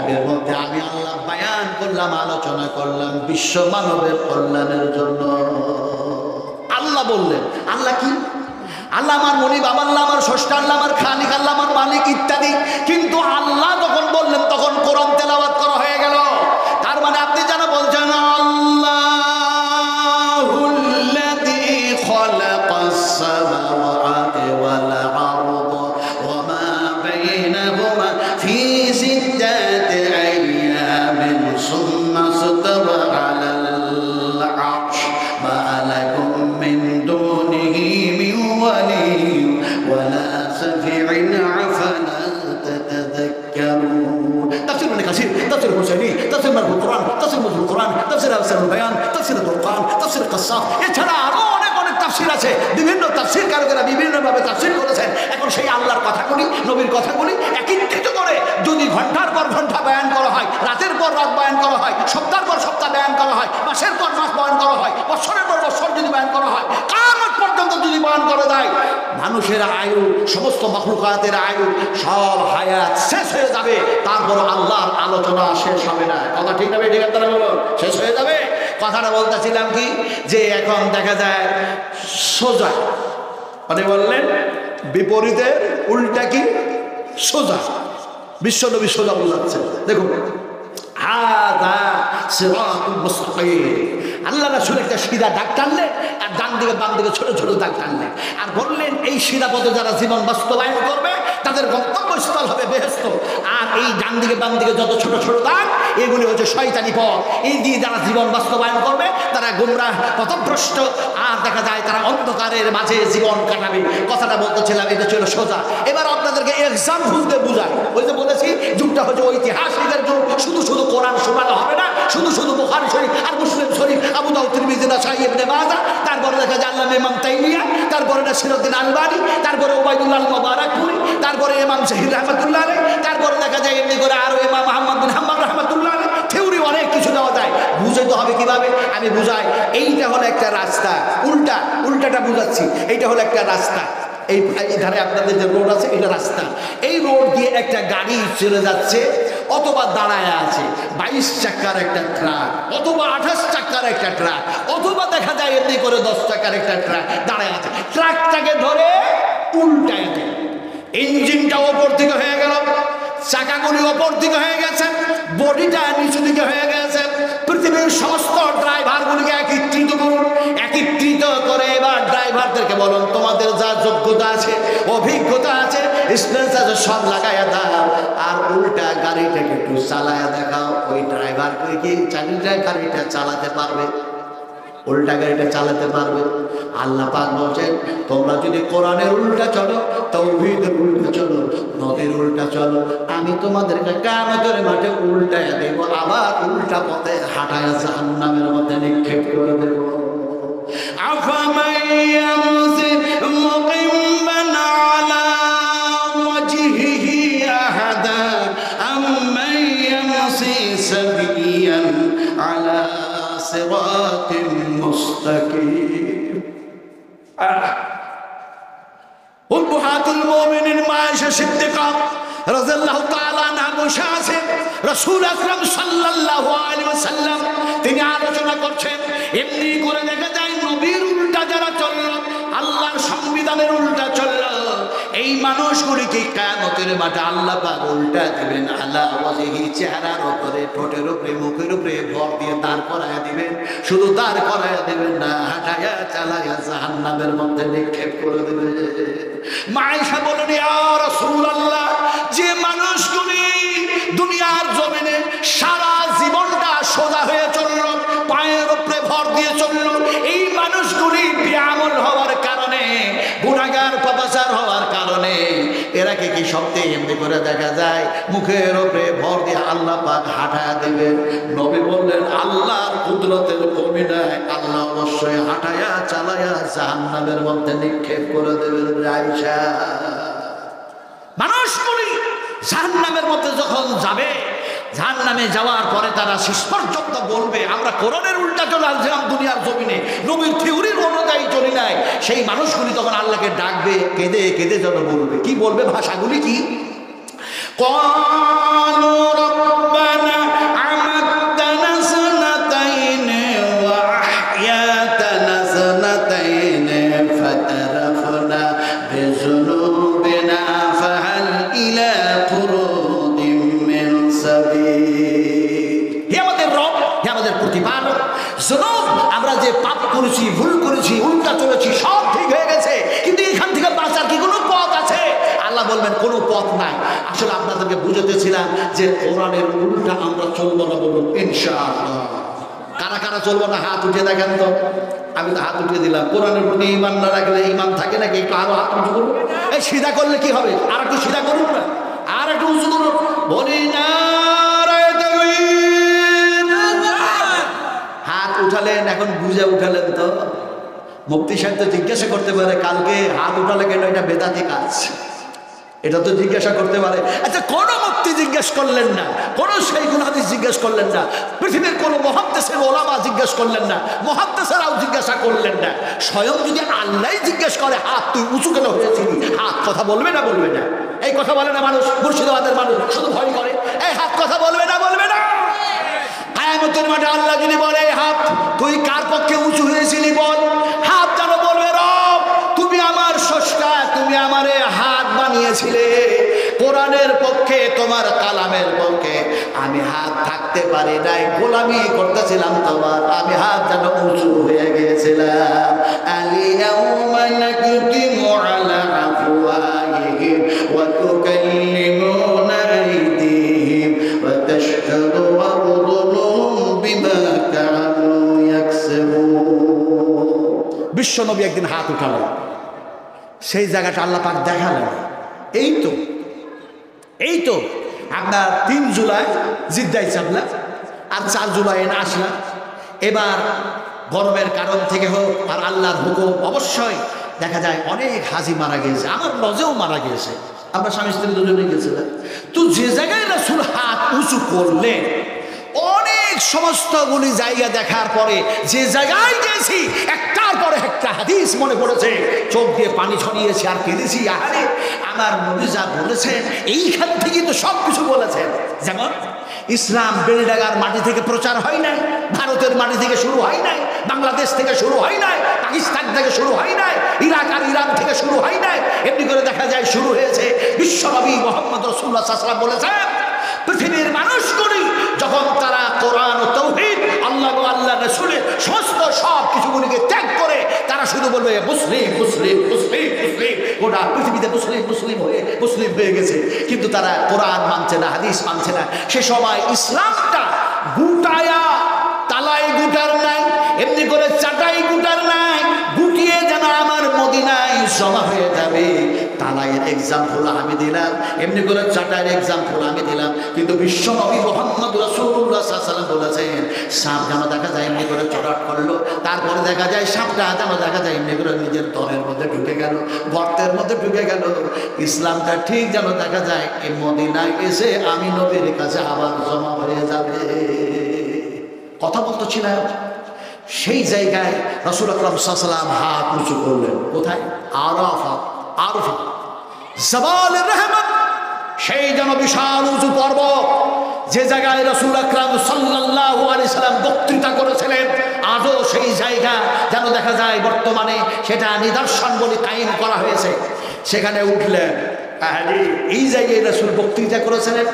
কিতাবের মধ্যে আমি আল্লাহ বয়ান করলাম, আলোচনা করলাম বিশ্ব মানবের কল্যাণের জন্য। আল্লাহ বললেন, আল্লাহ কি? আল্লাহ আমার মনিব, আল্লাহ আমার স্রষ্টা, আল্লাহ আমার খালিক, আল্লাহ আমার মালিক ইত্যাদি। কিন্তু আল্লাহ যখন বললেন তখন কোরআন তেলাওয়াত করা হয়ে গেল। তার মানে আপনি যেন বলছেন আল্লাহুল্লাযী খালাকাস সামাওয়াতি ওয়াল আরদ ওয়া মা বাইনাহুমা ফি সিত্তাতি আইয়ামিন সুম্মা ইসতাওয়া আলাল আরশ মা লাকুম মিন দুনিহি মিন ওয়ালিয়্যিন ওয়ালা শাফি'in আফালা তাতাযাক্কারুন। তাফসীর ইবনে কাসীর, তাফসীর হুসাইনি, তাফসীর মারফুল কোরআন, তাফসীর মুজমুল কোরআন, তাফসীর আহসানুল বায়ান, তাফসীর ফুরকান, তাফসীর কাসাফ, এছাড়া আরো অনেক অনেক তাফসীর আছে। বিভিন্ন তাফসীরকারকেরা বিভিন্নভাবে তাফসীর করেছেন। এখন সেই আল্লাহর কথাগুলি, নবীর কথাগুলি একত্রিত করে যদি ঘন্টার পর ঘন্টা বয়ান করা হয়, রাতের পর রাত বয়ান করা হয়, সপ্তাহের পর সপ্তাহ বয়ান করা হয়, মাসের পর মাস বয়ান করা হয়, বছরের পর বছর যদি বয়ান করা হয়, কিয়ামত পর্যন্ত যদি বয়ান করে দেয়, মানুষের আয়ু, সমস্ত মাখলুকাতের আয়ু, সব হায়াত শেষ হয়ে যাবে, তারপর আল্লাহর আলোচনা শেষ হবে না। কথা ঠিক না? ঠিক আছে, বলুন শেষ হয়ে যাবে। কথাটা বলতেছিলাম কি, যে এখন দেখা যায় সোজা, মানে বললেন বিপরীতের উল্টা কি সোজা। বিশ্বনবী সোজা বলাচ্ছেন, দেখুন হাদা সিরাতুল মুস্তাকিম। আল্লাহ রাসূল একটা সিধা দাগ টানলেন, আর ডান দিকে বাম দিকে ছোট ছোট দাগ টানলেন, আর বললেন এই সিধা পথে যারা জীবন বাস্তবায়ন করবে তাদের গন্তব্যস্থল হবে বেহেশত। আর এই ডান দিকে বাম দিকে যত ছোট ছোট দাগ, এগুলি হচ্ছে শয়তানি পথ। এই দিয়ে যারা জীবন বাস্তবায়ন করবে তারা গুমরাহ, পথভ্রষ্ট, আর দেখা যায় তারা অন্ধকারের মাঝে জীবন কাটাবে। কথাটা বলতেছিলাম, এটা ছিল সোজা। এবার আপনাদেরকে এক্সাম্পল দিয়ে বুঝাই। ওই যে বলেছি যুগটা হচ্ছে ঐতিহাসিকের যুগ। শুধু শুধু কোরআন শোনানো হবে না, শুধু শুধু বুখারী শরীফ আর মুসলিম শরীফ, আবু দাউদ, তিরমিজি, নাসাঈ, ইবনে মাজাহ, তারপরে দেখা যায় আল্লামা ইমাম তাইমিয়া, তারপরে নাসিরউদ্দিন আলবানী, তারপরে উবাইদুল্লাহ আল মুবারাকপুরী, তারপরে ইমাম শাহীর রাহমাতুল্লাহ আলাইহি, তারপরে দেখা যায় এমনি করে আরো ইমাম আহমদ বিন হাম্বল রাহমাতুল্লাহ আলাইহি। থিওরি অনেক কিছু দেওয়া যায়। বুঝাইতে হবে কিভাবে আমি বুঝাই। এইটা হলো একটা রাস্তা, উল্টাটা বুঝাচ্ছি। এইটা হলো একটা রাস্তা, এই ধারে আপনাদের যে রোড আছে এটা রাস্তা। এই রোড দিয়ে একটা গাড়ি চলে যাচ্ছে, অথবা দাঁড়ায় আছে 22 চাকার একটা ট্রাক, অথবা 28 চাকার একটা ট্রাক, অথবা দেখা যায় এমনি করে 10 চাকার একটা ট্রাক দাঁড়ায় আছে। ট্রাকটাকে ধরে উল্টায় দেয়, ইঞ্জিনটা ওপর দিকে হয়ে গেল, চাকাগুলি ওপর দিকে হয়ে গেছে, বডিটা নিচু দিকে হয়ে গেছে। পৃথিবীর সমস্ত ড্রাইভারগুলিকে একত্রিত করুন, একত্রিত করে এবার ড্রাইভারদেরকে বলুন তোমাদের যা যোগ্যতা আছে, অভিজ্ঞতা আছে, এক্সপিরিয়েন্স আছে, সব লাগাইয়া দাও, আর উল্টা গাড়িটাকে একটু চালায়া দেখাও। ওই ড্রাইভার কি চালিয়ে গাড়িটা চালাতে পারবে? উল্টা গাড়িটা চালাতে পারবে? আল্লাহ পাক বলছেন তোমরা যদি কোরআনের উল্টা চলো, তাওহীদের উল্টা চলো, নবীর উল্টা চলো, আমি তোমাদেরকে কিয়ামতের মাঠে উল্টায়া দেব, আবার উল্টা পথে হাঁটায়া জাহান্নামের মধ্যে নিক্ষেপ করে দেব। আফামান ইয়ামশি মুকিম্মান আলা ওয়াজহিহি আহাদা আম্মান ইয়ামশি সাবিয়ান আলা সিরাতিন মুস্তাকিম। উম্মাহাতুল মুমিনিন মা আয়েশা সিদ্দিকা রাদিয়াল্লাহু তাআলা আনহা বসে আছেন, রাসূল আকরাম সাল্লাল্লাহু আলাইহি ওয়াসাল্লাম তিনি আলোচনা করছেন। এমনি করে দেখা যায় নবীর উল্টা যারা চলল, আল্লাহর সংবিধানের উল্টা চলল, এই মানুষগুলিকে কিয়ামতের মাঠে আল্লাহ পাক উল্টা দিবেন। আলা ওয়াজহি, চেহারার উপরে, ঠোঁটের উপরে, মুখের উপরে ভর দিয়ে দাঁড় করায়া দিবেন। শুধু দাঁড় করায়া দিবেন না, হাঁটায়া চালায়া জাহান্নামের মধ্যে নিক্ষেপ করে দেবেন। মা আয়েশা বলেন ইয়া রাসূলুল্লাহ, যে মানুষগুলি দুনিয়ার জমিনে সারা জীবনটা সোজা হয়ে চলল, পায়ের উপরে ভর দিয়ে চলল, এই মানুষগুলি বেআমল হওয়ার কারণে, গুনাহগার পাপাচার হওয়ার কারণে এরাকে কি সত্যি এমনি করে দেখা যায় মুখের উপরে ভর দিয়ে আল্লাহ পাক হাঁটায়া দেবেন? নবী বললেন আল্লাহর কুদরতের কমি নাই, আল্লাহ অবশ্যই হাঁটায়া চালায়া জাহান্নামের মধ্যে নিক্ষেপ করে দেবেন। আয়েশা, মানুষগুলি জাহান্নামের মধ্যে যখন যাবে, জাহান্নামে যাওয়ার পরে তারা শেষ পর্যন্ত বলবে আমরা কোরআনের উল্টা চলে আসলাম দুনিয়ার জমিনে, নবীর থিওরির অনুযায়ী চলি নাই। সেই মানুষগুলি তখন আল্লাহকে ডাকবে, কেঁদে কেঁদে যেন বলবে। কি বলবে? ভাষাগুলি কি? ক্বালু রাব্বানা আমাত্তানা সানাতাইন ওয়া আহইয়াতানা সানাতাইন ফাতারাফনা বিযুনুবিনা ফাহাল ইলা খুরুজিম মিন সাবিল। হে আমাদের রব, হে আমাদের প্রতিপালক, জুনুব আমরা যে পাপ করেছি, ভুল করেছি, উল্টা চলেছি, সব ঠিক হয়ে গেছে, কিন্তু এখান থেকে বাঁচার কি কোনো পথ আছে? আল্লাহ বলবেন কোনো পথ নাই। আসলে আপনাদেরকে বুঝাতেছিলাম যে কোরআনের উল্টা আমরা চলবো না, বলুন ইনশাআল্লাহ। কারা কারা চলবো না হাত উঠে দেখেন তো। আমি তো হাত উঠিয়ে দিলাম। কোরআনের প্রতি ঈমান না রাখলে ঈমান থাকে নাকি? একটু আরো হাত উঁচু করুন। এই সিধা করলে কি হবে? আর একটু সিধা করুন না, আর একটু উঁচু করুন। বলি না হাত উঠালেন, এখন বুঝে উঠালেন তো। মুফতি সাহেব তো জিজ্ঞাসা করতে পারে কালকে হাত উঠালে কেন, এটা বেদাতি কাজ, এটা তো জিজ্ঞাসা করতে পারে। আচ্ছা, কোনো মুফতি জিজ্ঞেস করলেন না, কোনো শাইখুল হাদিস জিজ্ঞেস করলেন না, পৃথিবীর কোনো মুহাদ্দিসের ওলামা জিজ্ঞেস করলেন না, মুহাদ্দিসরাও জিজ্ঞাসা করলেন না। স্বয়ং যদি আল্লাহ জিজ্ঞেস করে হাত তুই উঁচু কেন হয়েছিলি, হাত কথা বলবে না? বলবে না? এই কথা বলে না মানুষ, মুর্শিদাবাদের মানুষ শুধু ভয় করে, এই হাত কথা বলবে না? বলবে না? কিয়ামতের মাঠে আল্লাহ যদি বলে হাত তুই কার পক্ষে উঁচু হয়েছিলি বল, হাত যেন বলবে রব তুমি আমার স্রষ্টা, তুমি আমারে হাত বানিয়েছিলে কোরআনের পক্ষে, তোমার কালামের পক্ষে। আমি হাত থাকতে পারি নাই, গোলামি করতেছিলাম তোমার, আমি হাত যেন উঁচু হয়ে গিয়েছিলাম। আলিয়াউমা নাকতিমু আলা আফওয়াহিহিম ওয়া তুকাল্লিমুনা আইদিহিম ওয়া তাশহাদু আরজুলুহুম বিমা কানু ইয়াকসিবুন। বিশ্বনবী একদিন হাত উঠালেন, সেই জায়গাটা আল্লাহ পাক দেখালেন। এই তো আপনার 3 জুলাই জিদ্দায় চাপলাম, আর 4 জুলাই আসলাম। এবার গরমের কারণ থেকে হোক আর আল্লাহর হুকুম, অবশ্যই দেখা যায় অনেক হাজি মারা গিয়েছে, আমার লজেও মারা গিয়েছে, আমরা স্বামী স্ত্রী দুজনেই গেছিলাম। তো যে জায়গায় রাসূল হাত উঁচু করলেন, অনেক সমস্তগুলি জায়গা দেখার পরে যে জায়গায় গেছি একটার পরে একটা হাদিস মনে পড়েছে, চোখ দিয়ে পানি ছড়িয়েছে আর কেঁদেছি। আরে আমার নবী যা বলেছেন এইখান থেকে তো সব কিছু বলেছেন। যেমন ইসলাম বেলডাঙ্গার মাটি থেকে প্রচার হয় নাই, ভারতের মাটি থেকে শুরু হয় নাই, বাংলাদেশ থেকে শুরু হয় নাই, পাকিস্তান থেকে শুরু হয় নাই, ইরাক আর ইরান থেকে শুরু হয় নাই। এমনি করে দেখা যায় শুরু হয়েছে বিশ্বনবী মুহাম্মদ রাসূলুল্লাহ সাল্লাল্লাহু আলাইহি ওয়াসাল্লাম বলেছেন, পৃথিবীর মানুষগুলি যখন তারা কোরআন ও তাওহীদ, আল্লাহ ও আল্লাহ রাসূলের সমস্ত সব কিছুগুলিকে ত্যাগ করে তারা শুধু বলবে মুসলিম মুসলিম মুসলিম মুসলিম, গোটা পৃথিবীতে মুসলিম মুসলিম হয়ে গেছে, কিন্তু তারা কোরআন মানছে না, হাদিস মানছে না। সে সময় ইসলামটা গুটায়া তালাই গুটার নাই, এমনি করে চাটাই গুটার নাই, গুটিয়ে যেন আমার মদিনায় জমা হয়ে যাবে। তালাইয়ের এক্সাম্পল আমি দিলাম, এমনি করে চাটাইয়ের এক্সাম্পল আমি দিলাম, কিন্তু বিশ্বনবী মুহাম্মদ রাসূলুল্লাহ সাল্লাল্লাহু আলাইহি ওয়াসাল্লাম বলেছেন সাপ যেন দেখা যায় এমনি করে চড়াট করলো, তারপরে দেখা যায় সাপটা যেন দেখা যায় এমনি করে নিজের দরের মধ্যে ঢুকে গেল, গর্তের মধ্যে ঢুকে গেল। ইসলামটা ঠিক যেন দেখা যায় এই মদিনায় এসে আমি নবীর কাছে আবার জমা হয়ে যাবে। কথা বলতেছিলাম, সেই জায়গায় রাসূল আকরাম সাল্লাল্লাহু আলাইহি ওয়াসাল্লাম হাত উঁচু করলেন। কোথায়? আরাফা, আরাফা জাবালের রহমত, সেই যেন বিশাল উঁচু পর্বত, যে জায়গায় রাসূল আকরাম সাল্লাল্লাহু আলাইহি ওয়াসাল্লাম বক্তৃতা করেছিলেন। আজও সেই জায়গা যেন দেখা যায় বর্তমানে সেটা নিদর্শন বলে কায়েম করা হয়েছে। সেখানে উঠলেন, এই জায়গায় রাসূল বক্তৃতা করেছিলেন।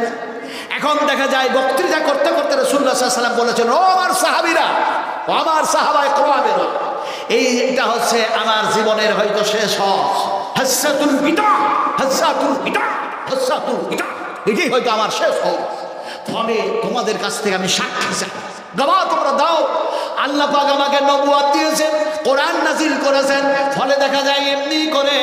এখন দেখা যায় বক্তৃতা করতে করতে রাসূলুল্লাহ সাল্লাল্লাহু আলাইহি ওয়াসাল্লাম বলেছেন, ও আমার সাহাবীরা, ও আমার সাহাবায়ে কেরামেরা, এইটা হচ্ছে আমার জীবনের হয়তো শেষ হজ, হাসসাতুল বিদা, হাসসাতুল বিদা, হাসসাতুল বিদা, এটাই হয়তো আমার শেষ হজ। ফলে তোমাদের কাছ থেকে আমি সাক্ষী চাই, গবাহ তোমরা দাও। আল্লাহ পাক আমাকে নবুয়ত দিয়েছেন, কোরআন নাজিল করেছেন, ফলে দেখা যায় এমনি করে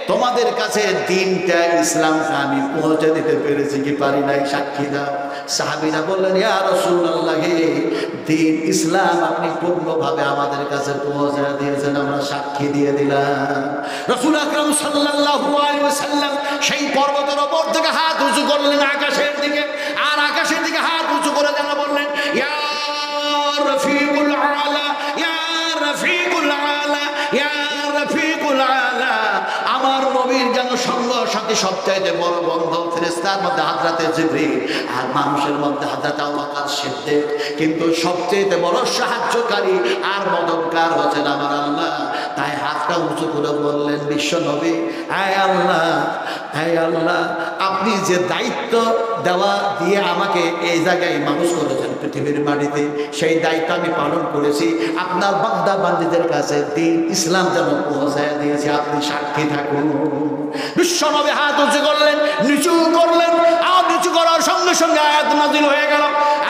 তোমাদের কাছে দিনটা ইসলামটা আমি পৌঁছে দিতে পেরেছি কি পারি নাই, সাক্ষী দাও। সাহাবীরা বললেন, ইয়া রাসূলুল্লাহ, দিন ইসলাম আপনি পূর্ণভাবে আমাদের কাছে পৌঁছে দিয়েছেন, আমরা সাক্ষী দিয়ে দিলাম। রাসূল আকরাম সাল্লাল্লাহু আলাইহি ওয়াসাল্লাম সেই পর্বতের উপর থেকে হাত উঁচু করলেন আকাশের দিকে, আর আকাশের দিকে হাত উঁচু করে যেন বললেন, ইয়া রফিকুল আলা, ইয়া রফিকুল আলা, ইয়া রফিকুল আলা। আমার নবীর যেন সঙ্গ সাথী জান্নাতি সবচাইতে বড় বন্ধু ফেরেশতার মধ্যে হযরতে জিবরিল আর মানুষের মধ্যে হযরত আবু বকর সিদ্দিক, কিন্তু সবচাইতে বড় সাহায্যকারী আর মদতগার হচ্ছেন আমার আল্লাহ। তাই হাতটা উঁচু করে বললেন বিশ্ব নবী, হে আল্লাহ, হে আল্লাহ, আপনি যে দায়িত্ব দেওয়া দিয়ে আমাকে এই জায়গায় মানুষ করেছেন পৃথিবীর মাটিতে, সেই দায়িত্ব আমি পালন করেছি। আপনার বান্দা বান্দীদের কাছে দিন ইসলাম যেন পৌঁছায় দিয়েছি, আপনি সাক্ষী থাকুন। বিশ্বনবী হাত উঁচু করলেন, নিচু করলেন, আর নিচু করার সঙ্গে সঙ্গে আয়াত নাযিল হয়ে গেল,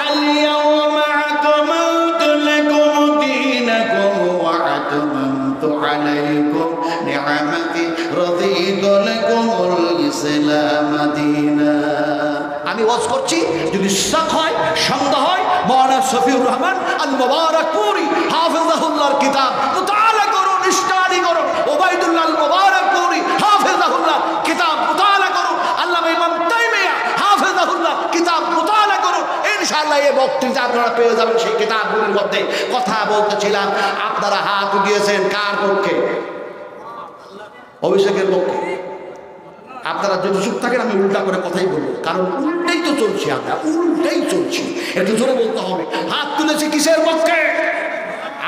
আল-ইয়াওমা আকমালতু লাকুম দীনাকুম ওয়া আতমামতু আলাইকুম নি'মাতি রাদিতু লাকুমুল ইসলাম দীনান। আমি ওয়াজ করছি, যদি শক হয়, সন্দেহ হয়, মাওলানা শফিউর রহমান আল মুবারাকপুরি হাফিজাহুল্লাহর কিতাব মুতাআলা করুন, স্টাডি করুন। ওবাইদুল্লাহ আল মুবারাকপুরি হাফিজাহুল্লাহ কিতাব মুতাআলা করুন। আল্লামা ইমাম তাইমিয়া হাফিজাহুল্লাহ কিতাব মুতাআলা করুন। ইনশাআল্লাহ এই বক্তৃতা আপনারা পেয়ে যাবেন সেই কিতাবগুলোর মধ্যে। কথা বলতেছিলাম, আপনারা হাত উঠিয়েছেন কার পক্ষে? অভিষেকের পক্ষে। আপনারা যদি চুপ থাকেন আমি উল্টা করে কথাই বলবো, কারণ উল্টেই তো চলছি, আমরা উল্টেই চলছি। একটু জোরে বলতে হবে। হাত তুলেছি কিসের পক্ষে?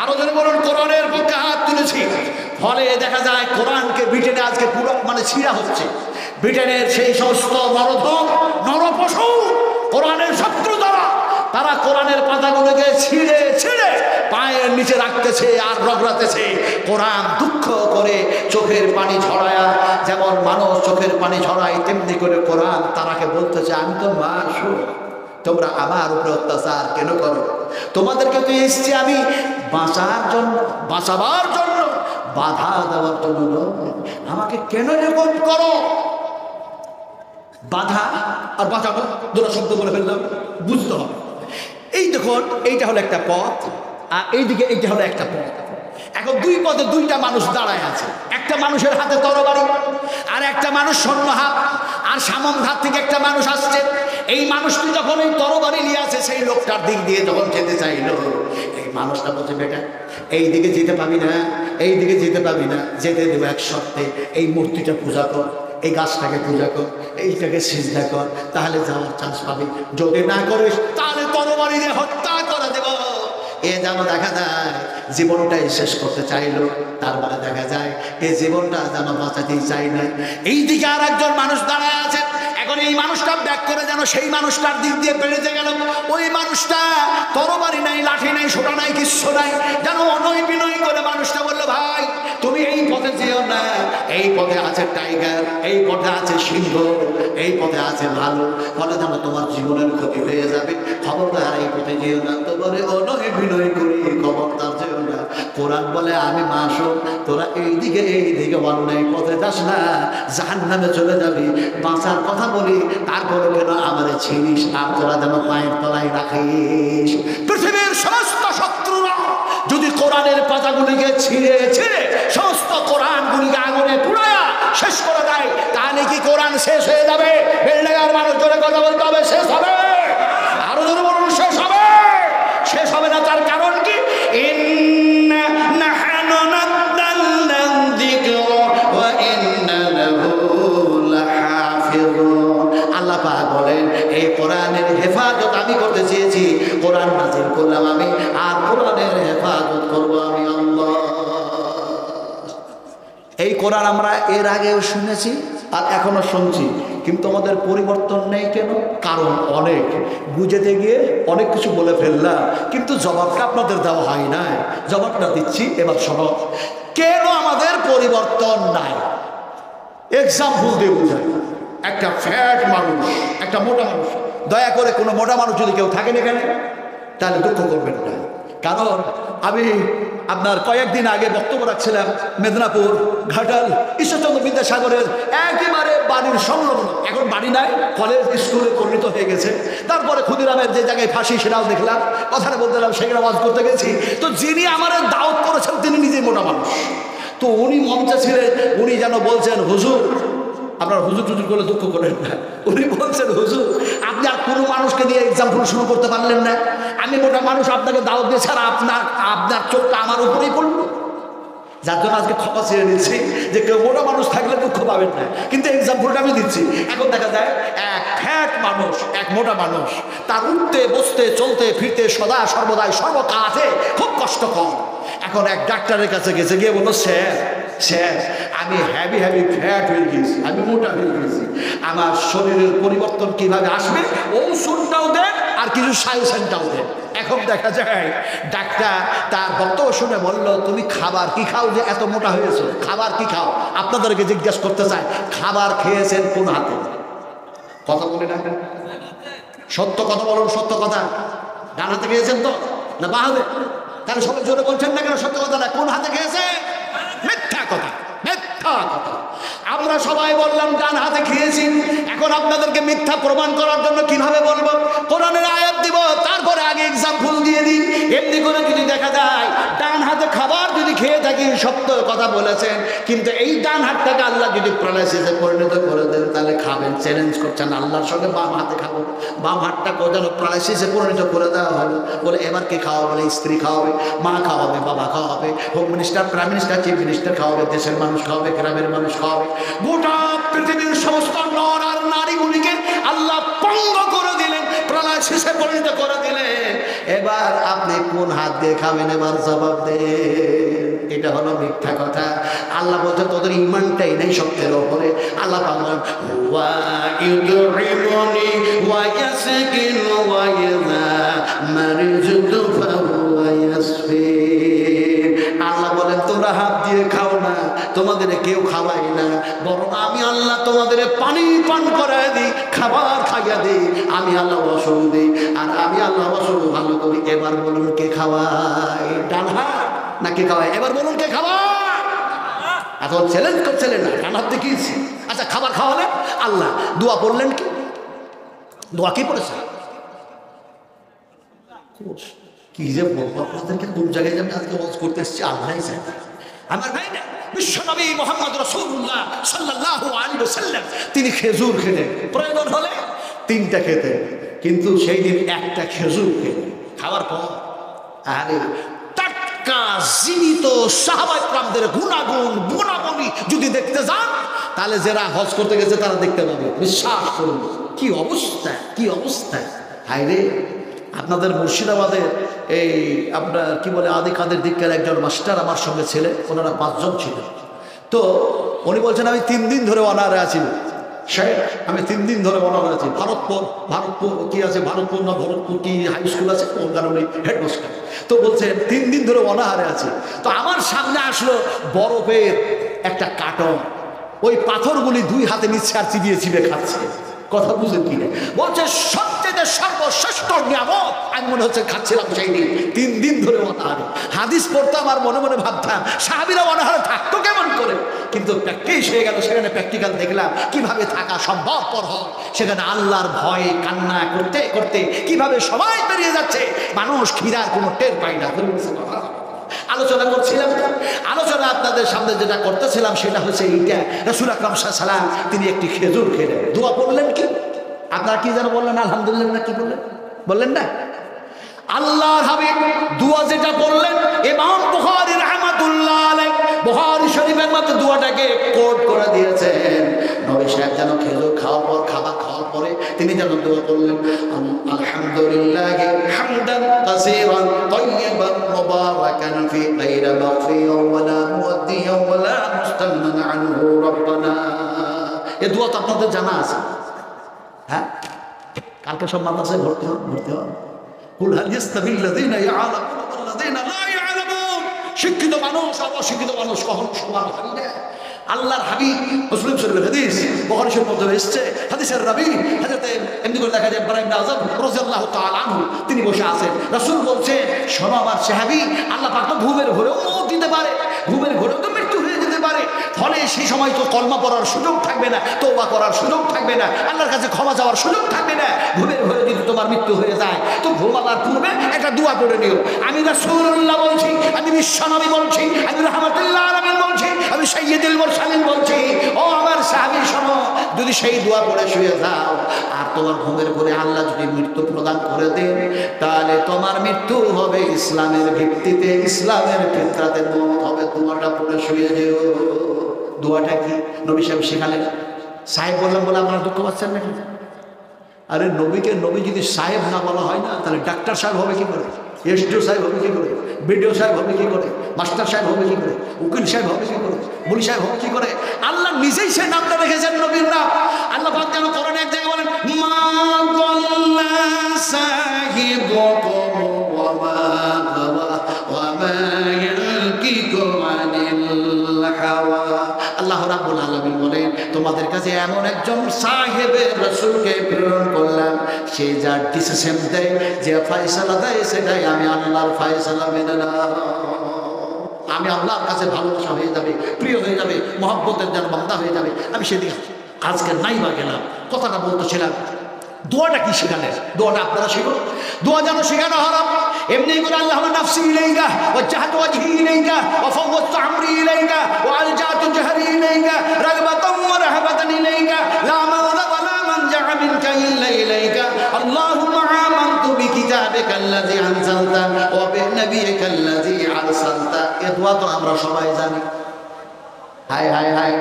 আরো জোরে বলুন, কোরআনের পক্ষে হাত তুলেছি। ফলে দেখা যায় কোরআনকে ব্রিটেনে আজকে পুরো মানে ছিঁড়া হচ্ছে। ব্রিটেনের সেই সমস্ত নরধম নরপশু কোরআনের শত্রু তারা কোরআনের পাতাগুলোকে ছিঁড়ে ছিঁড়ে পায়ের নিচে রাখতেছে আর রগড়াতেছে। কোরআন দুঃখ করে চোখের পানি ঝরায়া, যেমন মানুষ চোখের পানি ঝরায়, তেমনি করে কোরআন তারাকে বলতেছে, আমি তো মাসুম, তোমরা আমার উপরে অত্যাচার কেন করো? তোমাদেরকে তো এসছি আমি বাঁচার জন্য, বাঁচাবার জন্য, বাধা দেওয়ার জন্য। আমাকে কেন এরকম করো? বাধা আর বাঁচাবো দুটো শব্দ বলে ফেললাম, বুঝতে হবে। এই দেখুন, এইটা হলো একটা পথ, আর এইদিকে এইটা হলো একটা পথ। এখন দুই পথে দুইটা মানুষ দাঁড়ায় আছে। একটা মানুষের হাতে তরবারি, আর একটা মানুষ সৈন্য হাত, আর সামন হাত থেকে একটা মানুষ আসছে। এই মানুষটি যখন এই তরবারি নিয়ে আছে, সেই লোকটার দিক দিয়ে যখন যেতে চাইল, এই মানুষটা বলছে, বেটা এই দিকে যেতে পাবি না, এই দিকে যেতে পাবি না, যেতে দেবো এক শর্তে, এই মূর্তিটা পূজা কর, এই গাছটাকে পূজা কর, এইটাকে সিজদা কর, তাহলে যাওয়ার চান্স পাবি। যদি না করিস তাহলে তরবারি দিয়ে হত্যা করে দেব। এ যেন দেখা যায় জীবনটাই শেষ করতে চাইলো, তার মানে দেখা যায় এই জীবনটা যেন বাঁচাতেই চাই না। এইদিকে আর একজন মানুষ দাঁড়ায় আছে। এখন এই মানুষটা ব্যাক করে যেন সেই মানুষটার দিক দিয়ে বেড়েতে গেল। ওই মানুষটা তরবারি নাই, লাঠি নাই, সোটা নাই, কিচ্ছু নাই, যেন অনয় বিনয় করে মানুষটা বললো, ভাই তুমি এই পথে যেও না, এই পথে আছে টাইগার, এই পথে আছে সিংহ, এই পথে আছে ভালো, ফলে যেন তোমার জীবনের ক্ষতি হয়ে যাবে, খবরদার এই পথে যেও না। তো বলে অনয় বিনয় করি, খবরদার যেও না। কোরআন বলে আমি মাসুম, তোরা এইদিকে অন্যায় পথে যাস না, জাহান্নামে চলে যাবি। বাঁচার কথা বলি, তারপরে কেন আমারে ছিনিস, আর তোরা যেন পায়ের তলায় রাখিস। পৃথিবীর সমস্ত শত্রুরা যদি কোরআনের পাতাগুলিকে ছিঁড়ে ছিঁড়ে সমস্ত কোরআনগুলিকে আগুনে পুড়ায়া শেষ করে দেয়, তাহলে কি কোরআন শেষ হয়ে যাবে? বেলডাঙ্গার মানুষ জোরে কথা বলতে হবে, শেষ হবে। আরো জোরে বলুন, শেষ হবে। শেষ হবে না, তার কারণ কি? আল্লাহ পাক বলেন, এই কোরআনের হেফাজত আমি করতে চেয়েছি, কোরআন নাযিল করলাম আমি, আর কোরআনের হেফাজত করব আমি আল্লাহ। এই কোরআন আমরা এর আগেও শুনেছি আর এখনো শুনছি, কিন্তু আমাদের পরিবর্তন নেই কেন? কারণ অনেক বুঝতে গিয়ে অনেক কিছু বলে ফেললাম, কিন্তু জবাবটা আপনাদের দেওয়া হয় না। জবাবটা দিচ্ছি, এবার শোনো কেন আমাদের পরিবর্তন নাই। এক্সাম্পল দিয়ে বুঝাই। একটা ফ্যাট মানুষ, একটা মোটা মানুষ, দয়া করে কোনো মোটা মানুষ যদি কেউ থাকেন এখানে, তাহলে দুঃখ করবেন না। কারণ আমি আপনার কয়েকদিন আগে বক্তব্য রাখছিলাম মেদিনীপুর ঘাটাল ঈশ্বরচন্দ্র বিদ্যাসাগরের একেবারে বাড়ির সংলগ্ন। এখন বাড়ি নাই, কলেজ স্কুলে পরিণত হয়ে গেছে। তারপরে ক্ষুদিরামের যে জায়গায় ফাঁসি সেটাও দেখলাম, কথাটা বলতে গেলাম, সেখানে ওয়াজ করতে গেছি। তো যিনি আমার দাওয়াত করেছেন তিনি নিজেই মোটা মানুষ। তো উনি মঞ্চে ছিলেন, উনি যেন বলছেন, হুজুর, আপনার হুজুর টুজুর করলে দুঃখ করেন না, উনি বলছেন, হুজুর আপনি আর কোনো মানুষকে দিয়ে এক্সাম্পল শুরু করতে পারলেন না। আমি মোটা মানুষ, আপনাকে দাওয়াত দিয়েছি, আর আপনার চোখটা আমার উপরেই পড়ল। যার জন্য আজকে ক্ষমা চেয়ে নিচ্ছি যে কেউ মোটা মানুষ থাকলে দুঃখ পাবেন না, কিন্তু এক্সাম্পলটা আমি দিচ্ছি। এখন দেখা যায় এক ফ্যাট মানুষ, এক মোটা মানুষ, তার উঠতে বসতে চলতে ফিরতে সদা সর্বদাই সর্ব কাজে খুব কষ্ট কম। এখন এক ডাক্তারের কাছে গেছে, গিয়ে বললো স্যার আমি হ্যাভি ফ্যাট হয়ে গেছি, আমি মোটা হয়ে গেছি, আমার শরীরের পরিবর্তন কিভাবে আসবে ঔষধটাও দেন আর কিছু সাজেশনটাও দেন। এখন দেখা যায় ডাক্তার তার বক্তব্য শুনে বলল, তুমি খাবার কি খাও যে এত মোটা হয়েছো? খাবার কি খাও? আপনাদেরকে জিজ্ঞেস করতে চাই, খাবার খেয়েছেন কোন হাতে? কথা বলে না, সত্য কথা বলুন, সত্য কথা। ডান হাতে খেয়েছেন তো না বাঁ হাতে? তাহলে সবাই জোরে বলছেন না কেন সত্য কথা না? কোন হাতে খেয়েছে? মিথ্যা কথা, মিথ্যা কথা। আমরা সবাই বললাম ডান হাতে খেয়েছি। এখন আপনাদেরকে মিথ্যা প্রমাণ করার জন্য কিভাবে বলবো? কোরআনের আয়াত দিব, তারপরে আগে এক্সাম্পল দিয়ে দিই। এমনি করে যদি দেখা যায় ডান হাতে খাবার যদি খেয়ে থাকি, সত্য কথা বলেছেন, কিন্তু এই ডান হাতটাকে আল্লাহ যদি প্যারালাইসিসে পরিণত করে দেন, তাহলে খাবেন? চ্যালেঞ্জ করছেন আল্লাহর সঙ্গে বাম হাতে খাবো, বাম হাতটাকে যেন প্যারালাইসিসে পরিণত করে দেওয়া হলো। বলে এবার কে খাওয়াবে? বলে স্ত্রী খাওয়াবে, মা খাওয়াবে, বাবা খাওয়াবে, home minister, prime minister, chief minister খাওয়াবে, দেশের মানুষ খাওয়াবে, গ্রামের মানুষ খাওয়াবে। গোটা পৃথিবীর সমস্ত নর আর নারীগুলিকে আল্লাহ পঙ্গ করে দিলেন, প্যারালাইসিসে পরিণত করে দিলেন। এবার আপনি কোন হাত দিয়ে খাবেন? এবার জবাব দেন। এটা হলো মিথ্যা কথা। আল্লাহ বলছে তোদের ইমানটাই নেই সত্যের ওপরে। আল্লাহ বলেন ওয়া ইউদরিমুনি ওয়া ইয়াসকিন ওয়া ইযা মারিজতু ফাহুয়া ইয়াসফিন। আল্লাহ বলেন তোমরা হাত দিয়ে খাও না, তোমাদের কেউ খাওয়াই না, বরং আমি আল্লাহ তোমাদের পানি পান করায় দিই, খাবার খাইয়া দিই, আমি আল্লাহ ওয়াসল দিই, আর আমি আল্লাহ ওয়াসল ভালো করি। এবার বলুন কে খাওয়ায়? ডান হাত নাকি খাওয়ায়? এবার বলুন কে খাওয়ায়? এখন চ্যালেঞ্জ করছিলেন না, ডান হাত দেখিয়েছি। আচ্ছা খাবার খাওয়ালেন আল্লাহ, দোয়া পড়লেন কি? দোয়া কি পড়েছে? কি যে বলবো আপনাদেরকে, কোন জায়গায় আমি আজকে ওয়াজ করতে এসেছি আল্লাহ জানে। আমার ভাই না, বিশ্বনবী মুহাম্মদ রাসূলুল্লাহ সাল্লাল্লাহু আলাইহি ওয়াসাল্লাম তিনি খেজুর খেতেন, প্রয়োজন হলে 3টা খেতেন, কিন্তু সেই দিন একটা খেজুর খেতেন। খাওয়ার পর আরে টাটকা জীবিত সাহাবায়ে কেরামদের গুণাগুণ গুণাবলী যদি দেখতে যান, তাহলে যারা হজ করতে গেছে তারা দেখতে পাবে। বিশ্বাস করুন কি অবস্থা, কি অবস্থা। হায় রে, আপনাদের মুর্শিদাবাদের এই আপনার কি বলে আদি কাদের দিককার একজন মাস্টার আমার সঙ্গে ছেলে, ওনারা 5 জন ছিল। তো উনি বলছেন আমি 3 দিন ধরে অনারে আছি, আমি 3 দিন ধরে অনারে আছি। ভারতপুর কি আছে, ভারতপুর না ভরতপুর কি হাই স্কুল আছে, কোন কারণে হেডমাস্টার। তো বলছে 3 দিন ধরে অনাহারে আছে। তো আমার সামনে আসলো বরফের একটা কার্টন, ওই পাথরগুলি 2 হাতে নিচ্ছে আর চিবিয়ে চিবিয়ে খাচ্ছে। কথা বুঝেন কিনা? বলছে সবচেয়ে সর্বশ্রেষ্ঠ নিয়ামত আমি মনে হচ্ছে খাচ্ছিলাম সেই দিন। 3 দিন ধরে অনাহারে। হাদিস পড়তাম আর মনে মনে ভাবতাম সাহাবীরা অনাহারে থাকতো কেমন করে, কিন্তু প্র্যাকটিস হয়ে গেল, সেখানে প্র্যাকটিক্যাল দেখলাম কিভাবে থাকা সম্ভবপর হয়। সেখানে আল্লাহর ভয়ে কান্না করতে করতে কিভাবে সবাই বেরিয়ে যাচ্ছে, মানুষ খিরার কোনো টের পায় না। আলোচনা করছিলাম, আলোচনা আপনাদের সামনে যেটা করতেছিলাম সেটা হচ্ছে এইটা, রাসূল আকরাম সাল্লাল্লাহু আলাইহি ওয়াসাল্লাম তিনি একটি খেজুর খেলেন, দোয়া পড়লেন কি? আপনারা কি যেন বললেন? আলহামদুলিল্লাহ না কি বললেন? বললেন না? আল্লাহর হাবিব দোয়া যেটা বললেন, ইমাম বুখারী রাহমাতুল্লাহ আলাইহি বুখারী শরীফের মধ্যে দোয়াটাকে কোট করে দিয়েছেন। নবী সাহেব যেন খেজুর খাওয়ার পর, খাবার খাওয়ার পরে তিনি যেন দোয়া করলেন, আলহামদুলিল্লাহ হামদান কাসীরান তাইয়িবান মুবারাকান ফি গায়রি মাগফিরান ওয়ালা মুওয়াদ্দিয়ান ওয়ালা মুস্তাগনান আনহু রাব্বানা। এই দোয়া তো আপনাদের জানা আছে, হ্যাঁ? কালকে সব মাদ্রাসায় ভর্তি হন। কুল হাল ইয়াস্তাবিল্লাযীনা ইয়ালামুনা ওয়াল্লাযীনা লা ইয়ালামুন। শিক্ষিত মানুষ আর অশিক্ষিত মানুষ কখনো সমান হয় না। আল্লাহর হাবিব মুসলিম শরীফের হাদিস, বুখারী শরীফের মধ্যে এসেছে, হাদিসের রাবী হযরত এমনি করে দেখা যায় ইব্রাহিম বিন আযম রাদিয়াল্লাহু তাআলা আনহু, তিনি বসে আছেন। রাসূল বলছেন, শোনো আমার সাহাবী, আল্লাহ পাক তো ঘুমের ঘোরেও মওত দিতে পারে, ঘুমের ঘোরেও তো মৃত্যু হয়ে যেতে পারে। ফলে সেই সময় তো কলমা পড়ার সুযোগ থাকবে না, তওবা করার সুযোগ থাকবে না, আল্লাহর কাছে ক্ষমা চাওয়ার সুযোগ থাকবে না। ঘুমের ঘরে যদি তোমার মৃত্যু হয়ে যায় তো ঘুমাবার পূর্বে একটা দোয়া পড়ে নিও। আমি রাসূলুল্লাহ বলছি, আমি বিশ্বনবী বলছি, আমি রাহমাতুল্লাহ আলামিন বলছি, আমি সাইয়্যিদুল মুরসালিন বলছি, ও আমার সাহাবী শোনো, যদি সেই দোয়া পড়ে শুয়ে যাও আর তোমার ঘুমের ঘরে আল্লাহ যদি মৃত্যু প্রদান করে দেন, তাহলে তোমার মৃত্যু হবে ইসলামের ভিত্তিতে, ইসলামের ফিতরাতে মওত হবে। দোয়াটা পড়ে শুয়ে যেও। দোয়াটা কি? নবী সাহেব শেখালেন। সাহেব বললাম বলে আপনারা দুঃখ পাচ্ছেন নাকি? আরে নবীকে নবী যদি সাহেব না বলা হয় না, তাহলে ডাক্তার সাহেব হবে কি করে, এসডিও সাহেব হবে কি করে, বিডিও সাহেব হবে কি করে, মাস্টার সাহেব হবে কি করে, উকিল সাহেব হবে কি করে, মুলি সাহেব হবে কি করে? আল্লাহ নিজেই সে নামটা রেখেছেন নবীর নাম। আল্লাহ পাক যেন কোরআনে এক জায়গায় বলেন, মা দাল্লা সাহিবুকুম ওয়া মা গাওয়া ওয়া মা ইয়ালকিকু আনিল হাওয়া। আল্লাহ রাব্বুল আলামিন বলেন, তোমাদের কাছে এমন একজন সাহেবের রাসূলকে প্রেরণ করলাম, সে যা ডিসিশন দেয়, যে ফয়সালা দেয়, সেটাই আমি আল্লাহর ফয়সালা মেনে নাও। আমি আল্লাহর কাছে ভালোবাসা হয়ে যাবে, প্রিয় হয়ে যাবে, মহব্বতের যেন বান্দা হয়ে যাবে। আমি সেদিন আজকে নাই বা গেলাম, কথাটা বলতেছিলাম। দোয়াটা কি শেখালেন? দোয়াটা আপনারা শিখো। দোয়া যেন শেখানো হারাম। এমনি করে আল্লাহ নাফসি ইলাইকা ওয়াজহাতু ওয়াজহি ইলাইকা ওয়া ফাওয়াদতু আমরি ইলাইকা ওয়া আলজাতু জাহরি ইলাইকা রাগবাতান ওয়া রাহবাতান ইলাইকা লা মাওলা ওয়া লা মানজা মিনকা ইল্লা ইলাইকা আল্লাহুম্মা আমানতু বিকিতাবিকাল্লাযী আনজালতা ওয়া বিনাবিয়িকাল্লাযী আরসালতা। এই দোয়া তো আমরা সবাই জানি। হায় হায় হায়,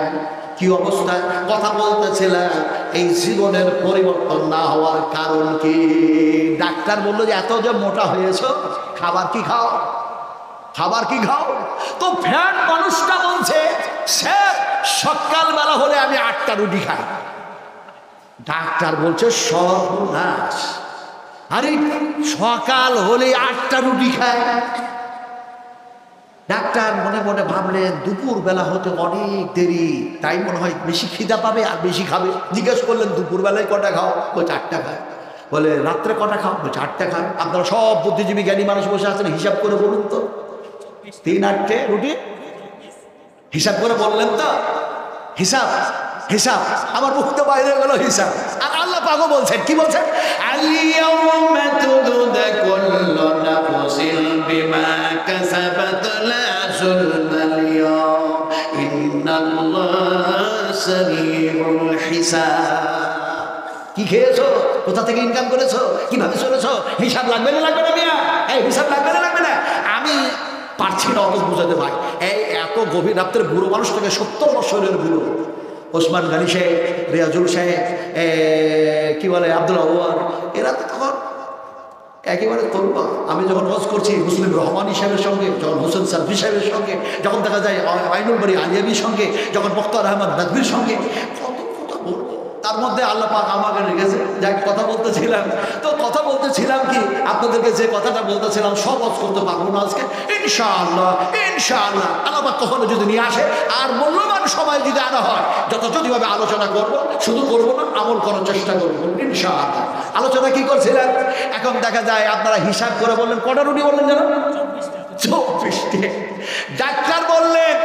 কি অবস্থা! কথা বলতেছিলাম, এই জীবনের পরিবর্তন না হওয়ার কারণ কি? ডাক্তার বললো যে এত যে মোটা হয়েছো, খাবার কি খাও, খাবার কি খাও? তো ফ্যাট মানুষটা বলছে, স্যার সকালবেলা হলে আমি 8টা রুটি খাই। ডাক্তার বলছে সর্বনাশ, আরে সকাল হলে 8টা রুটি খায়। ডাক্তার মনে মনে ভাবলেন দুপুর বেলা হতে অনেক দেরি, তাই মনে হয় বেশি খিদা পাবে আর বেশি খাবে। জিজ্ঞেস করলেন দুপুর বেলায় কটা খাও? বলছে 8টা খায়। বলে রাত্রে কটা খাও? বলছে 8টা খায়। আপনারা সব বুদ্ধিজীবী জ্ঞানী মানুষ বসে আছেন, হিসাব করে বলুন তো, 3-8টে রুটি হিসাব করে বললেন তো? হিসাব হিসাব আমার মুখতে বাইরে গেল হিসাব। আর আল্লাহ পাকও বলছেন, কি বলছেন? আল-ইয়াওমা তুজজা কুল্লু নাফসিন বিমা কাসাবাত লা যুলমাল ইয়াওম ইন্নাল্লাহা সারিউল হিসাব। কি খেয়েছো, কোথা থেকে ইনকাম করেছো, কিভাবে চলেছো, হিসাব লাগবে না লাগবে না মিয়া? এই হিসাব লাগবে না লাগবে না? আমি পারছি না অত বুঝাতে ভাই। এই এত গভীর রাত্রের বুড়ো মানুষ থেকে 70 বছরের বুড়ো ওসমান গানি সাহেব, রিয়াজুল সাহেব, কি বলে আব্দুল্লাহ ওয়ার, এরা তো তখন একেবারে তরুণ। আমি যখন ওয়াজ করছি মুসলিম রহমানী সাহেবের সঙ্গে, যখন হোসেন সালফি সাহেবের সঙ্গে, যখন দেখা যায় আইনুল বাড়ি আলিয়াবির সঙ্গে, যখন মুখতার আহমদ নাদবির সঙ্গে, কত কথা বলবো। তার মধ্যে আল্লাহ পাক আমাকে রেখেছে। যাই কথা বলতেছিলাম, তো কথা বলতেছিলাম কি, আপনাদেরকে যে কথাটা বলতেছিলাম সব ওয়াজ করতে পারবো না আজকে, ইনশাআল্লাহ ইনশাআল্লাহ। আল্লাহ পাক কখনো যদি নিয়ে আসে আর মূল্যবান সময় যদি আনা হয়, যথাযথভাবে আলোচনা করবো, শুধু করবো না, আমল করার চেষ্টা করবো ইনশাআল্লাহ। আলোচনা কি করছিলেন? এখন দেখা যায় আপনারা হিসাব করে বললেন কটা রুটি বললেন যেন? 24টি। ডাক্তার বললেন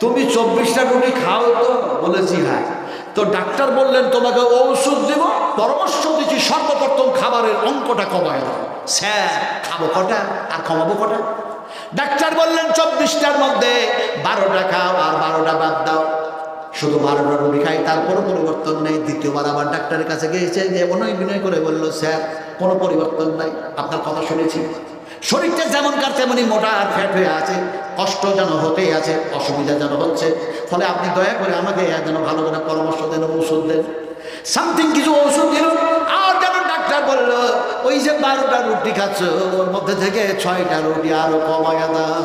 তুমি 24টা রুটি খাও তো? বলেছি হ্যাঁ। তো ডাক্তার বললেন তোমাকে ঔষধ দেব, পরামর্শ দিচ্ছি সর্বপ্রথম খাবারের অঙ্কটা কমায় দাও। স্যার খাবো কটা আর কমাবো কটা? ডাক্তার বললেন 24টার মধ্যে 12টা খাও আর 12টা বাদ দাও। শুধু 12টা রুটি খাই, তারপরও পরিবর্তন নেই। দ্বিতীয়বার আবার ডাক্তারের কাছে গিয়েছে, যে বিনয় করে বলল স্যার কোনো পরিবর্তন নাই, আপনার কথা শুনেছি, শরীরটা যেমনকার তেমনই মোটা আর ফ্যাট হয়ে আছে, কষ্ট যেন হতেই আছে, অসুবিধা যেন হচ্ছে, ফলে আপনি দয়া করে আমাকে যেন ভালো করে পরামর্শ দেন, ঔষধ দেন। সামথিং কিছু ঔষধ দিল। আর যেন ডাক্তার বলল ওই যে 12টা রুটি খাচ্ছ, ওর মধ্যে থেকে 6টা রুটি আরো কমায়া দাও।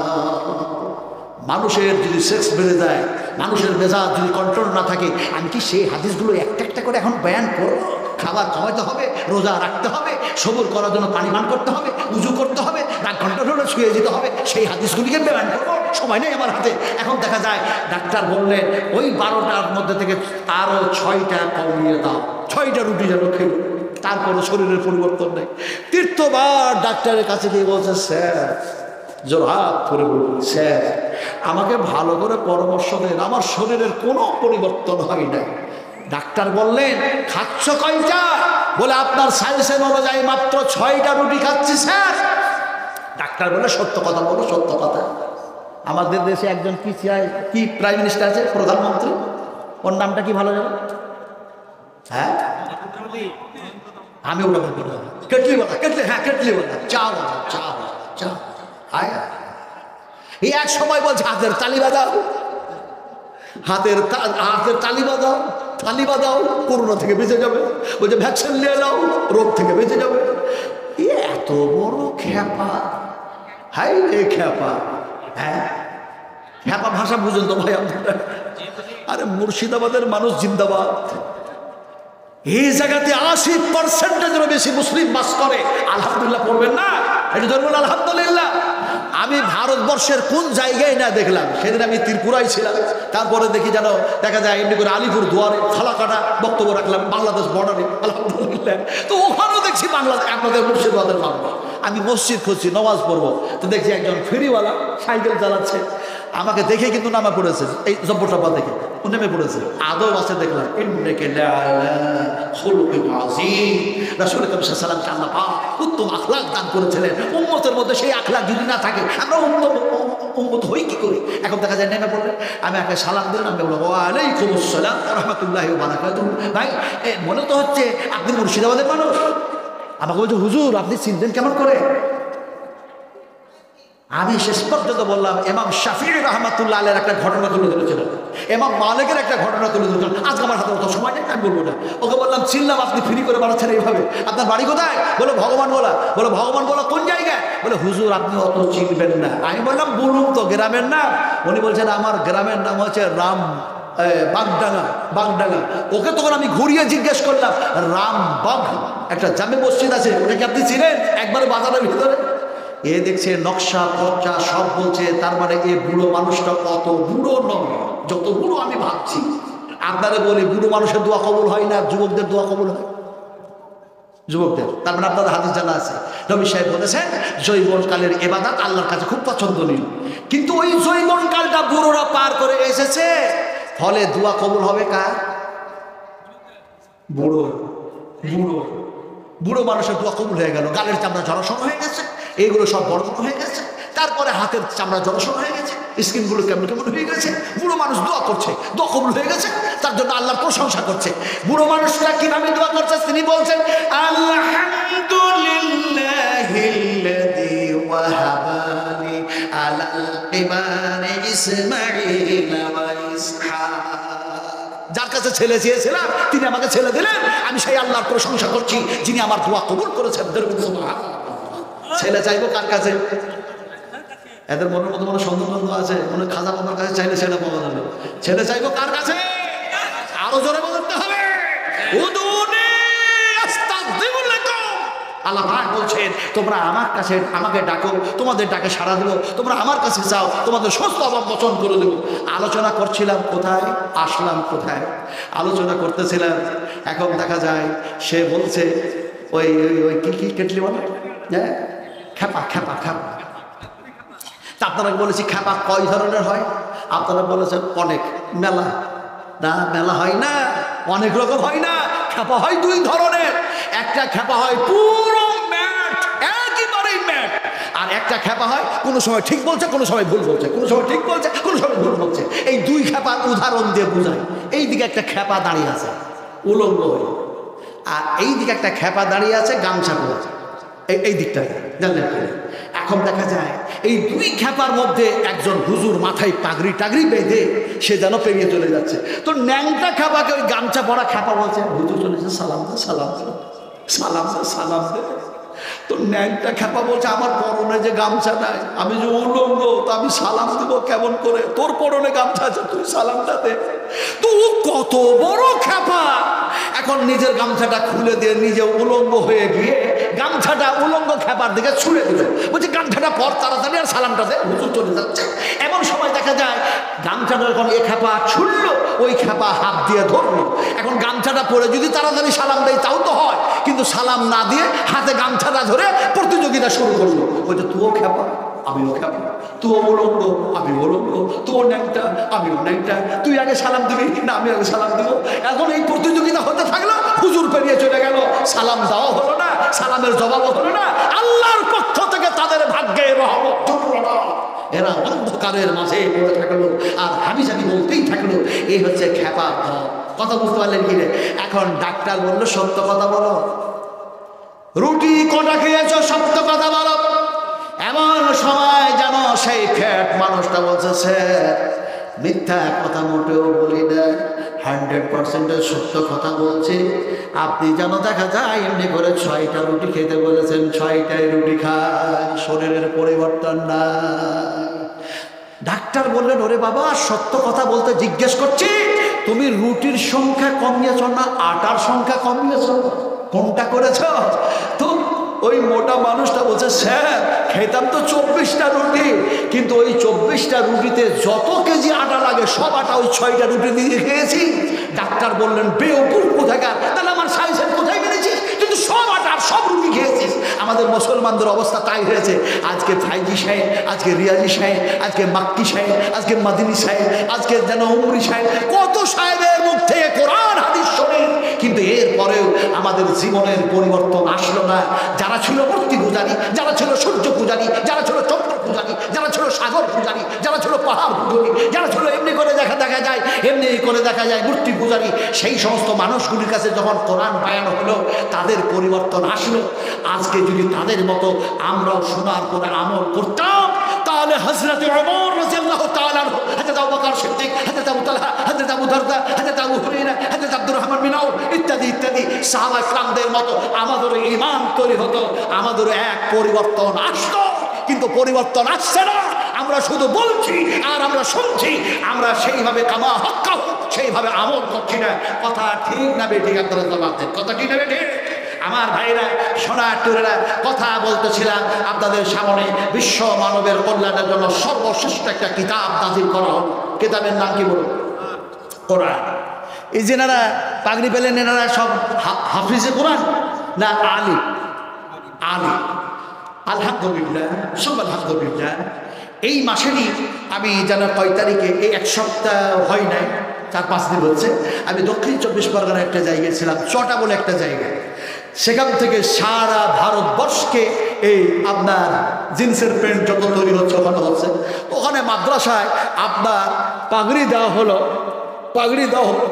মানুষের যদি সেক্স বেড়ে যায়, মানুষের মেজাজ যদি কন্ট্রোল না থাকে, আমি কি সেই হাদিসগুলো একটা একটা করে এখন বয়ান করবো? খাবার কমাতে হবে, রোজা রাখতে হবে, সবুর করার জন্য পানি পান করতে হবে, উজু করতে হবে, রাগ ঘন্টা ধরে শুয়ে যেতে হবে, সেই হাদিসগুলিকে বয়ান করবো? সময় নেই আমার হাতে। এখন দেখা যায় ডাক্তার বললেন ওই 12টার মধ্যে থেকে আরও 6টা কমিয়ে দাও, 6টা রুটি যেন খেলো। তারপরও শরীরের পরিবর্তন নেই। তৃতীয়বার ডাক্তারের কাছে গিয়ে বলছে স্যার, জোর হাত করে বলুন স্যার আমাকে ভালো করে পরামর্শ দেন, আমার শরীরের কোনো পরিবর্তন হয় না। ডাক্তার বললেন খাচ্ছ কয়টা? বলে আপনার সায়েন্সের অনুযায়ী মাত্র 6টা রুটি খাচ্ছি স্যার। ডাক্তার বলে সত্য কথা বলো, সত্য কথা। আমাদের দেশে একজন কি প্রাইম মিনিস্টার আছে, প্রধানমন্ত্রী, ওর নামটা কি ভালো জানো? হ্যাঁ, আমি ওটা বলবো না, কেটলি বলা, কেটলি, হ্যাঁ কেটলি বলা, চা বলা, চা বলা, চা। এই এক সময় বলছে হাতের তালি বাজাও, হাতের তালি বাজাও, তালি বাজাও, করোনা থেকে বেঁচে যাবে। বলছে ভ্যাকসিন নিয়ে নাও, রোগ থেকে বেঁচে যাবে। এত বড় খ্যাপা, হাই রে খ্যাপা। হ্যাঁ, খ্যাপা ভাষা বুঝুন তো ভাই আপনারা। আরে মুর্শিদাবাদের মানুষ জিন্দাবাদ। এই জায়গাতে 80%-এরও বেশি মুসলিম বাস করে। আলহামদুলিল্লাহ পড়বেন না? এটা ধরবেন আলহামদুলিল্লাহ। আমি ভারতবর্ষের কোন জায়গায় না দেখলাম, সেদিন আমি ত্রিপুরায় ছিলাম, তারপরে দেখি যেন দেখা যায় এমনি করে আলিপুর দুয়ারে ফালাকাটা বক্তব্য রাখলাম, বাংলাদেশ বর্ডারে, আলহামদুলিল্লাহ। তো ওখানেও দেখছি বাংলাদেশ, আপনাদের মুর্শিদাবাদের মানুষ। আমি মসজিদ খুঁজছি, নামাজ পড়বো, তো দেখছি একজন ফেরিওয়ালা সাইকেল চালাচ্ছে। আমাকে দেখে কিন্তু নামা পড়েছে, এই জব্বরটা দেখে ও নেমে পড়েছে। আদৌ আছে দেখলাম, উত্তম আখলাক দান করেছিলেন। উম্মতের মধ্যে সেই আখলাক যদি না থাকে আমরা উম্মত হই কি করে? এখন দেখা যায় নেমে পড়লেন। আমি একটা সালাম দিলাম, আমি বলবো ওয়ালাইকুম আসসালাম ওয়া রাহমাতুল্লাহি ওয়া বারাকাতুহু। ভাই মনে তো হচ্ছে আপনি মুর্শিদাবাদের মানুষ। আমাকে বলছে হুজুর আপনি চিনতেন কেমন করে? আমি শেষ পর্যন্ত বললাম ইমাম শাফিঈ রাহমাতুল্লাহ আলাইহির একটা ঘটনা তুলে ধরেছিলেন, ইমাম মালিকের একটা ঘটনা তুলে ধরেছিলেন। আজকে আমার হাতে অত সময় নেই, আমি বলবো না। ওকে বললাম চিনলাম, আপনি ফ্রি করে বানাচ্ছেন এইভাবে, আপনার বাড়ি কোথায়? বলে ভগবান বলা। বলে ভগবান বলা কোন জায়গায়? বলে হুজুর আপনি অত চিনবেন না। আমি বললাম বলুন তো গ্রামের নাম। উনি বলছেন আমার গ্রামের নাম হচ্ছে বাগডাঙ্গা, বাগডাঙ্গা। ওকে তখন আমি ঘুরিয়ে জিজ্ঞেস করলাম রামবাগ একটা জামে মসজিদ আছে, ওটা কি আপনি চিনেন? একবার বাজারের ভিতরে। এ দেখছে নকশা পর্চা সব বলছে, তার মানে এ বুড়ো মানুষটা অত বুড়ো নয় যত বুড়ো আমি ভাবছি। আপনারা বলি বুড়ো মানুষের দোয়া কবুল হয় না, যুবকদের দোয়া কবুল হয়। যুবকদের, তার মানে আপনাদের হাদিস জানা আছে। নবী সাহেব বলেছেন যৌবনকালের ইবাদত আল্লাহর কাছে খুব পছন্দনীয়, কিন্তু ওই যৌবনকালটা বুড়োরা পার করে এসেছে, ফলে দোয়া কবুল হবে কার? বুড়ো। বুড়ো বুড়ো মানুষের দোয়া কবুল হয়ে গেল। গালের চামড়া জড়সড় হয়ে গেছে, এইগুলো সব বড় হয়ে গেছে, তারপরে হাতের চামড়া জড়সড় হয়ে গেছে, স্কিনগুলো কেমন কেমন হয়ে গেছে। বুড়ো মানুষ দোয়া করছে, দোয়া কবুল হয়ে গেছে, তার জন্য আল্লাহর প্রশংসা করছে। বুড়ো মানুষরা কিভাবে দোয়া করছে? তিনি বলছেন আলহামদুলিল্লাহিল্লাযী ওয়াহাবানি আলাল ইমানি ইসমাঈল ওয়া ইসহাক। যার কাছে ছেলে চেয়েছিলাম তিনি আমাকে ছেলে দিলেন, আমি সেই আল্লাহর প্রশংসা করছি যিনি আমার দোয়া কবুল করেছেন। ছেলে চাইবো কার কাছে? এদের মনের মধ্যে মনে সন্দেহ আছে, মনে খাজা বাবার কাছে চাইলে ছেলে পাওয়া যাবে। ছেলে চাইবো কার কাছে? আরো জোরে বলতে হবে, আল্লাহ পাক বলছেন তোমরা আমার কাছে আমাকে ডাকো, তোমাদের ডাকে সাড়া দেবো, তোমরা আমার কাছে যাও, তোমাদের সমস্ত অভাব মোচন করে দেবো। আলোচনা করছিলাম কোথায়, আসলাম কোথায়? আলোচনা করতেছিলাম, এখন দেখা যায় সে বলছে ওই ওই কি কেটলি বলে, হ্যাঁ খ্যাপা খ্যাপা খ্যাপা। তা আপনারা বলেছি খ্যাপা কয় ধরনের হয়? আপনারা বলেছেন অনেক, মেলা না, মেলা হয় না, অনেক রকম হয় না। খ্যাপা হয় দুই ধরনের, একটা খ্যাপা হয় পুরো ম্যাট, একেবারেই ম্যাট, আর একটা খ্যাপা হয় কোনো সময় ঠিক বলছে, কোনো সময় ভুল বলছে, কোনো সময় ঠিক বলছে, কোনো সময় ভুল বলছে। এই দুই খ্যাপার উদাহরণ দিয়ে বোঝায়। এই দিকে একটা খ্যাপা দাঁড়িয়ে আছে উলঙ্গ হয়ে, আর এই দিকে একটা খ্যাপা দাঁড়িয়ে আছে গামছা পরে আছে, এই দিকটা জানলেন। এখন দেখা যায় এই দুই খ্যাপার মধ্যে একজন হুজুর মাথায় পাগড়ি টাগড়ি বেঁধে সে যেন পেরিয়ে চলে যাচ্ছে। তো ন্যাংটা খ্যাপাকে ওই গামছা পরা খ্যাপা বলছে হুজুর চলেছে, সালাম দে সালাম দে সালাম দে সালাম দে। তো ন্যাংটা খ্যাপা বলছে আমার পরনে যে গামছা নাই, আমি যে উলঙ্গ, তো আমি সালাম দেবো কেমন করে? তোর পরনে গামছা আছে, তুই সালামটা দে। তো ও কত বড় খ্যাপা, এখন নিজের গামছাটা খুলে দিয়ে নিজে উলঙ্গ হয়ে গিয়ে গামছাটা উলঙ্গ খ্যাপার দিকে ছুঁড়ে দিল, বলছে গামছাটা পর তাড়াতাড়ি আর সালামটা দে, হুজুর চলে যাচ্ছে। এমন সময় দেখা যায় গামছাটা যখন এ খ্যাপা ছুঁড়লো, ওই খ্যাপা হাত দিয়ে ধরলো। এখন গামছাটা পরে যদি তাড়াতাড়ি সালাম দেয় তাও তো হয়, কিন্তু সালাম না দিয়ে হাতে গামছাটা ধরে প্রতিযোগিতা শুরু করলো, বলছে তুইও খ্যাপা আমিও খাবো, তুইও উলঙ্গ আমি উলঙ্গ, তুইও ন্যাংটা আমিও ন্যাংটা, তুই আগে সালাম দিবি না আমি আগে সালাম দিব। এখন এই প্রতিযোগিতা হতে থাকলো, হুজুর পেরিয়ে চলে গেল, সালাম দেওয়া হলো না, সালামের জবাবও হলো না, আল্লাহর পক্ষ থেকে তাদের ভাগ্যে রহমত জুটলো না। এরা অন্ধকারের মাঝে পড়ে থাকলো আর হাবিজাবি বলতেই থাকলো। এই হচ্ছে খেপা কথা, বুঝতে পারলেন কি রে? এখন ডাক্তার বললো সত্য কথা বলো, রুটি কটা খেয়েছো সত্য কথা বলো। এমন সময় যেন সেই ফ্যাট মানুষটা বলছে স্যার মিথ্যা কথা মোটেও বলি না, 100% সত্য কথা বলছি। আপনি যেন দেখা যায় এমনি করে 6টা রুটি খেতে বলেছেন, 6টাই রুটি খান, শরীরের পরিবর্তন না। ডাক্তার বললেন ওরে বাবা সত্য কথা বলতে জিজ্ঞেস করছি, তুমি রুটির সংখ্যা কমিয়েছ না আটার সংখ্যা কমিয়েছ, কোনটা করেছ? তো ওই মোটা মানুষটা বলছে স্যার খেতাম তো 24টা রুটি, কিন্তু ওই 24টা রুটিতে যত কেজি আটা লাগে সব আটা ওই 6টা রুটি দিয়ে খেয়েছি। ডাক্তার বললেন বেউকুফ কোথাকার, তাহলে আমার সাইজের কোথায় বেড়েছিস, কিন্তু সব আটা আর সব রুটি খেয়েছিস। আমাদের মুসলমানদের অবস্থা তাই হয়েছে, আজকে ফাইজি সাহেব, আজকে রিয়াজি সাহেব, আজকে মাক্কি সাহেব, আজকে মাদিনী সাহেব, আজকে যেন উমরি সাহেব, কত সাহেবের মুখ থেকে কোরআন হাদিস শোনেন, কিন্তু এরপরেও আমাদের জীবনের পরিবর্তন আসলো না। যারা ছিল মূর্তি পূজারী, যারা ছিল সূর্য পূজারী, যারা ছিল চন্দ্র পূজারী, যারা ছিল সাগর পূজারী, যারা ছিল পাহাড় পূজারী, যারা ছিল এমনি করে দেখা যায় এমনি করে দেখা যায় মূর্তি পূজারী, সেই সমস্ত মানুষগুলির কাছে যখন কোরআন বায়ান হলো তাদের পরিবর্তন আসলো। আজকে যদি তাদের মতো আমরাও শোনার পরে আমল করতাম, তাহলে হযরত ওমর রাদিয়াল্লাহু তাআলা আনহু, হযরত আবু বকর সিদ্দিক, হযরত আবু তালহা, হযরত আবু দারদা, হযরত আবু হুরায়রা, হযরত আব্দুর রহমান বিন আউফ ইত্যাদি ইত্যাদি সাহাবা ইকরামদের মতো আমাদের ঈমান তৈরি হতো, আমাদের এক পরিবর্তন আসতো। কিন্তু পরিবর্তন আসছে না, আমরা শুধু বলছি আর আমরা শুনছি, আমরা সেইভাবে কামা হক্কা সেইভাবে আমল করছি না। কথা ঠিক না বেঠিক? আপনারা জবাব দেন, কথা ঠিক না বেঠিক? আমার ভাইরা সোনার টুরেরা, কথা বলতেছিলাম আপনাদের সামনে, বিশ্ব মানবের কল্যাণের জন্য সর্বশ্রেষ্ঠ একটা কিতাব নাযিল করা হল। কিতাবের নাম কি বলুন? কোরআন। এই যেনারা পাগড়ি পেলেন এনারা সব হাফিজে কোরআন না আলিম? আলিম। আলহামদুলিল্লাহ, সব আলহামদুলিল্লাহ। এই মাসেরই আমি যেন কয় তারিখে, এই এক সপ্তাহ হয় নাই, 4-5 দিন হচ্ছে, আমি দক্ষিণ 24 পরগনার একটা জায়গায় ছিলাম, চটা বলে একটা জায়গায়। সেখান থেকে সারা ভারতবর্ষকে এই আপনার জিন্সের প্যান্ট যত তৈরি হচ্ছে ওখানে হচ্ছে, ওখানে মাদ্রাসায় আপনার পাগড়ি দেওয়া হলো, পাগড়ি দেওয়া হলো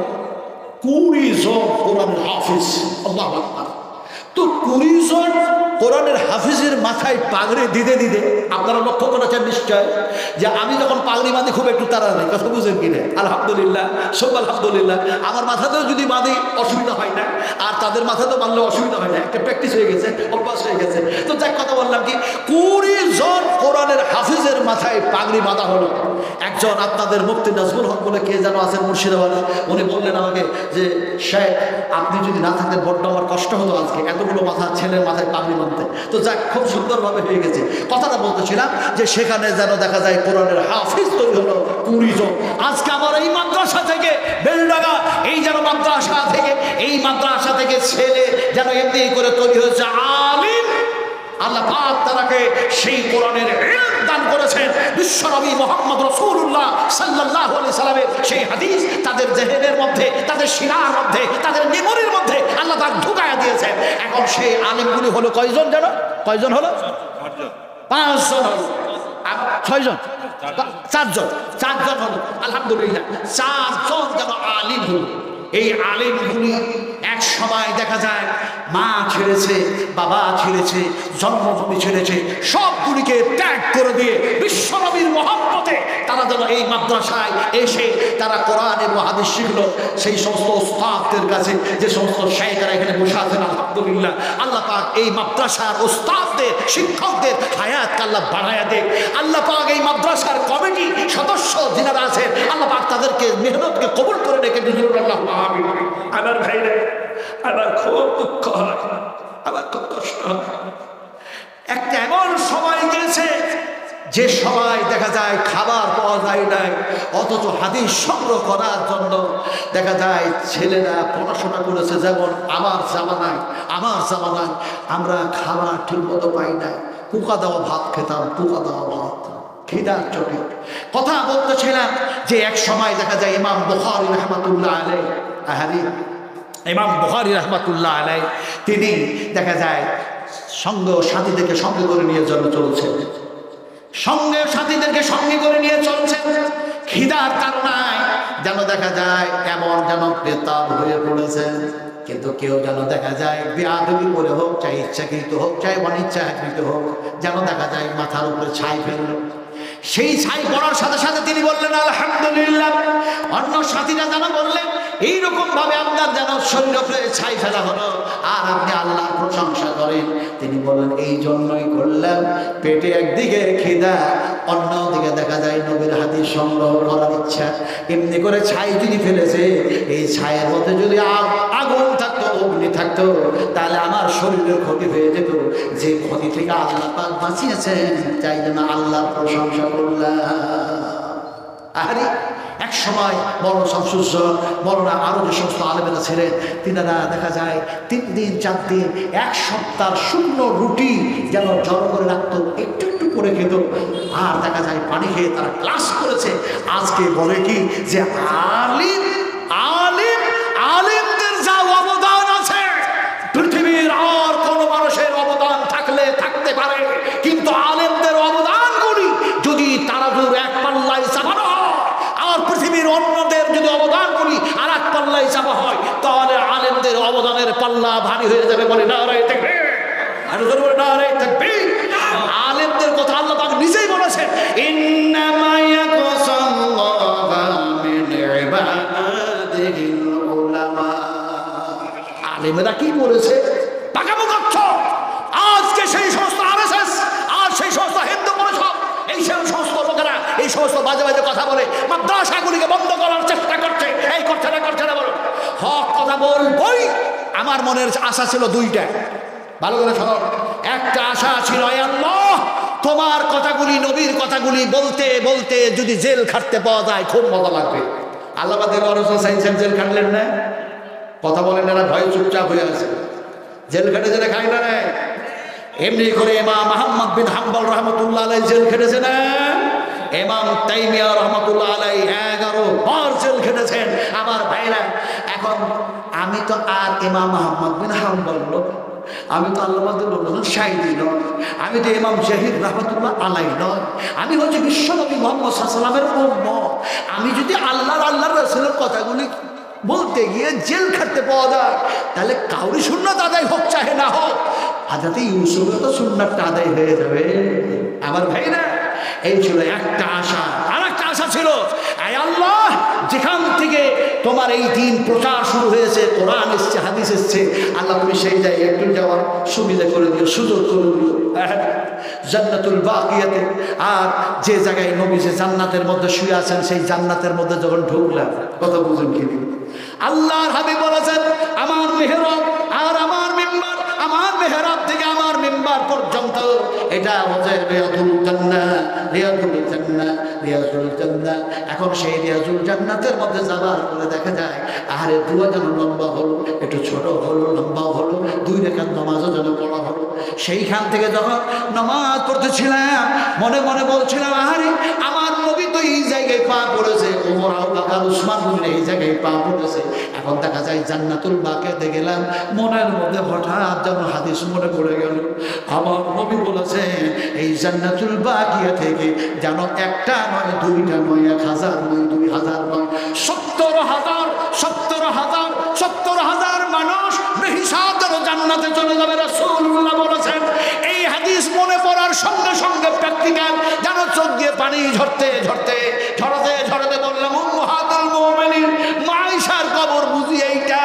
20 জন কোরআনের হাফিজ। আল্লাহু আকবার। তো 20 জন কোরআনের হাফিজের মাথায় পাগড়ি দিতে দিতে আপনারা লক্ষ্য করেছেন নিশ্চয় যে আমি যখন পাগড়ি বাঁধি খুব একটু তাড়া নেই, কথা বুঝেন কিনা? আলহামদুলিল্লাহ, সব আলহামদুলিল্লাহ। আমার মাথাতেও যদি বাঁধি অসুবিধা হয় না, আর তাদের মাথাতেও বাঁধলে অসুবিধা হয় না, একটা প্র্যাকটিস হয়ে গেছে, অভ্যাস হয়ে গেছে। তো যাক কথা বললাম কি, 20 জন কোরআনের হাফিজের মাথায় পাগড়ি বাঁধা হলো। একজন আপনাদের মুফতি নাজমুল হক বলে কে যেন আছেন মুর্শিদাবাদে, উনি বললেন আমাকে যে শেখ আপনি যদি না থাকতেন বড্ড আমার কষ্ট হতো আজকে এতগুলো মাথা ছেলের মাথায় পাগড়ি বাঁধতে। তো যাক খুব সুন্দরভাবে হয়ে গেছে। কথাটা বলতেছিলাম যে সেখানে যেন দেখা যায় কোরআনের হাফিজ তৈরি হলো 20 জন। আজকে আমার এই মাদ্রাসা থেকে বেলডাঙ্গা, এই যেন মাদ্রাসা থেকে, এই মাদ্রাসা থেকে ছেলে যেন এমনি করে তৈরি হয়েছে আলিম। আল্লাহ পাক তারাকে সেই কোরআনের ইলম দান করেছেন। বিশ্বনবী মুহাম্মদ রাসূলুল্লাহ সাল্লাল্লাহু আলাইহি সাল্লামের সেই হাদিস তাদের জেহেনের মধ্যে, তাদের শিরার মধ্যে, তাদের মেমোরির মধ্যে আল্লাহ পাক ঢুকায়া দিয়েছেন। এখন সেই আলিমগুলি হলো কয়জন যেন? কয়জন হলো? 5 জন হলো। 6 জন? 4 জন? 4 জন হলো। আলহামদুলিল্লাহ, 4 জন যেন আলিম হলো। এই আলিমগুলি এক সময় দেখা যায় মা ছেড়েছে, বাবা ছেড়েছে, জন্মভূমি ছেড়েছে, সবগুলিকে ত্যাগ করে দিয়ে বিশ্বনবীর মহব্বতে তারা যেন এই মাদ্রাসায় এসে তারা কোরআন এবং হাদিস শিখলো। সেই সমস্ত ওস্তাদদের কাছে, যে সমস্ত শাইখরা এখানে বসে আছেন, আলহামদুলিল্লাহ আল্লাহ পাক এই মাদ্রাসার ওস্তাদদের, শিক্ষকদের হায়াতকে আল্লাহ বাড়ায়া দেখ। আল্লাহ পাক এই মাদ্রাসার কমিটি সদস্য যারা আছেন আল্লাহ পাক তাদেরকে মেহনতকে কবুল করে রেখে দিল। আমার ভাইরা, আমার খুব দুঃখ হয়, আমার খুব কষ্ট হয়। একটা এমন সময় গেছে যে সময় দেখা যায় খাবার পাওয়া যায় না, অথচ হাদিস সংগ্রহ করার জন্য দেখা যায় ছেলেরা পড়াশোনা করেছে। যেমন আমার জামানায় আমরা খাবার ঠিক মতো পাই না, পোকা দেওয়া ভাত খেতাম, পোকা দেওয়া ভাত, খিদার চোটে। কথা বলতেছিলাম যে এক সময় দেখা যায় ইমাম বুখারী রাহমাতুল্লাহ আলাইহি, ইমাম বুখারী রাহমাতুল্লাহ আলাইহি তিনি দেখা যায় সঙ্গ সাথীদেরকে সঙ্গে করে নিয়ে চলছেন, সঙ্গে সাথীদেরকে সঙ্গে করে নিয়ে চলছেন। খিদার তাড়নায় যেন দেখা যায় এমন যেন বেতাব হয়ে পড়েছেন, কিন্তু কেউ যেন দেখা যায় বেয়াদবি করে হোক, চাই ইচ্ছাকৃত হোক, চাই অনিচ্ছাকৃত হোক, যেন দেখা যায় মাথার উপরে ছাই ফেলল। সেই ছাই পড়ার সাথে সাথে তিনি বললেন আলহামদুলিল্লাহ। অন্য সাথীরা যেন বললেন এইরকম ভাবে আপনার যেন শরীর উপরে ছাই ফেলা হলো আর আপনি আল্লাহর প্রশংসা করেন। তিনি বললেন এই জন্যই করলাম, পেটে একদিকে খিদা, অন্যদিকে দেখা যায় নবীর হাদিস সংগ্রহ করার ইচ্ছা। এমনি করে ছাই যদি ফেলেছে, এই ছাইয়ের মধ্যে যদি আগুন থাকতো, অগ্নি থাকতো, তাহলে আমার শরীরের ক্ষতি হয়ে যেত। যে ক্ষতি থেকে আল্লাহ পাক বাঁচিয়েছেন, চাই যেন আল্লাহর প্রশংসা করলাম। আরে এক সময় বড় শামসুজ্জ বড়রা আরো যে সমস্ত আলেমেরা ছিলেন, তিনারা দেখা যায় 3 দিন 4 দিন 1 সপ্তাহ শুকনো রুটি যেন জড়ো করে রাখতো, একটু একটু করে খেত, আর দেখা যায় পানি খেয়ে তারা ক্লাস করেছে। আজকে বলে কি যে আলিমদের যা অবদান আছে পৃথিবীর আর কোনো মানুষের অবদান থাকতে পারে, কিন্তু আলেমদের অবদানগুলি যদি তারা এক পাল্লায় চাপানো হয় আর পৃথিবীর অন্যদের যদি অবদান করি আর এক পাল্লায় চাপা হয়, তাহলে আলেমদের অবদানের পাল্লা ভারী হয়ে যাবে। বলে নারায়ে তাকবীর, আর জোরে বলে নারায়ে তাকবীর। আলেমদের কথা আল্লাহ পাক নিজেই বলেছেন, ইন্নামা ইয়াকসাল্লাহু মিন ইবাদিহিল উলামা। আলেমরা কি বলেছে? পাকামো করছ। আজকে সেই সমস্ত আরএসএস আর সেই সমস্ত হিন্দু পরিষদ, এই সমস্ত লোকেরা এই সমস্ত বাজে বাজে কথা বলে মাদ্রাসাগুলিকে বন্ধ করার চেষ্টা করছে। এই করছে না বলো, হক কথা বলবই। আমার মনের আশা ছিল 2টা, ভালো করে শোনো। একটা আশা ছিল, আল্লাহ তোমার কথাগুলি, নবীর কথাগুলি বলতে বলতে যদি জেল খাটতে পাওয়া যায় খুব মজা লাগবে। আল্লাহ জেল খাটলেন না, কথা বলেন না, ভয়ে চুপচাপ হয়ে আছে। জেল খাটে যেটা খাই না, এমনি করে ইমাম আহমদ বিন হাম্বল রহমতুল্লাহ আলাইহি জেল খেটেছে না, ইমাম তাইমিয়া রহমতুল্লাহ আলাইহি 11 বার জেল খেটেছেন। আমার ভাইরা, এখন আমি তো আর ইমাম আহমদ বিন হাম্বল নয়, আমি তো আল্লাহ শাহিদি নয়, আমি তো ইমাম জাহিদ রহমতুল্লাহ আলাইহি নয়, আমি হচ্ছে বিশ্বনবী মুহাম্মদ সাল্লাল্লাহু আলাইহি ওয়াসাল্লামের উম্মত। আমি যদি আল্লাহর রাসূলের কথাগুলি বলতে গিয়ে জেল খাটতে পাওয়া যায়, তাহলে কাউরি সুন্নাত আদায় হোক চাহে না হোক, হাজরতে ইউসুফের তো সুন্নাতটা আদায় হয়ে যাবে। আমার ভাইরা, এই ছিল একটা আশা। আর একটা আশা ছিল, আয় আল্লাহ যেখান থেকে তোমার এই দিন প্রচার শুরু হয়েছে, কোরআন এসছে, হাদিস এসছে, আল্লাহ তুমি সেই জায়গায় একটু যাওয়ার সুবিধা করে দিও, সুযোগ করে দিও। জান্নাতুল বাকিয়াতে, আর যে জায়গায় নবী যে জান্নাতের মধ্যে শুয়ে আছেন, সেই জান্নাতের মধ্যে যখন ঢুকলাম, কথা বুঝুন কি আল্লাহর হাবিব বলেছেন, আমার মেহরাব আর আমার মিম্বার, আমার মেহরাব থেকে আমার মিম্বার পর্যন্ত এটা হচ্ছে রিয়াজুল জান্নাহ, রিয়াজুল জান্নাহ, রিয়াজুল জান্নাহ। এখন সেই রিয়াজুল জান্নাতের মধ্যে যাবার পরে দেখা যায় আরে দুয়া যেন লম্বা হলো, একটু ছোট হলো, লম্বা হলো, 2 রাকাত নামাজও যেন পড়া হলো। সেইখান থেকে যখন নামাজ পড়তেছিলাম, মনে মনে বলছিলাম, আরে আমার নবী তো এই জায়গায় পা পড়েছে, ওমর, আবু বকর, উসমান এই জায়গায় পা পড়েছে। এখন দেখা যায় জান্নাতুল বাকিয়াতে গেলাম, মনের মধ্যে হঠাৎ যেন হাদিস মনে পড়ে গেল। আমার নবী বলেছে এই জান্নাতুল বাকিয়া থেকে যেন 1টা নয়, 2টা নয়, 1000 নয়, 2000 নয়, 70,000 মানুষ বেহিসাব যেন জান্নাতে চলে যাবে। রাসূলুল্লাহ বলেছেন, এই হাদিস মনে পড়ার সঙ্গে সঙ্গে প্র্যাকটিক্যাল যেন চোখ দিয়ে পানি ঝরতে বললাম, উম্মাহাতুল মুমিনিন মা আয়েশার কবর বুঝি এইটা,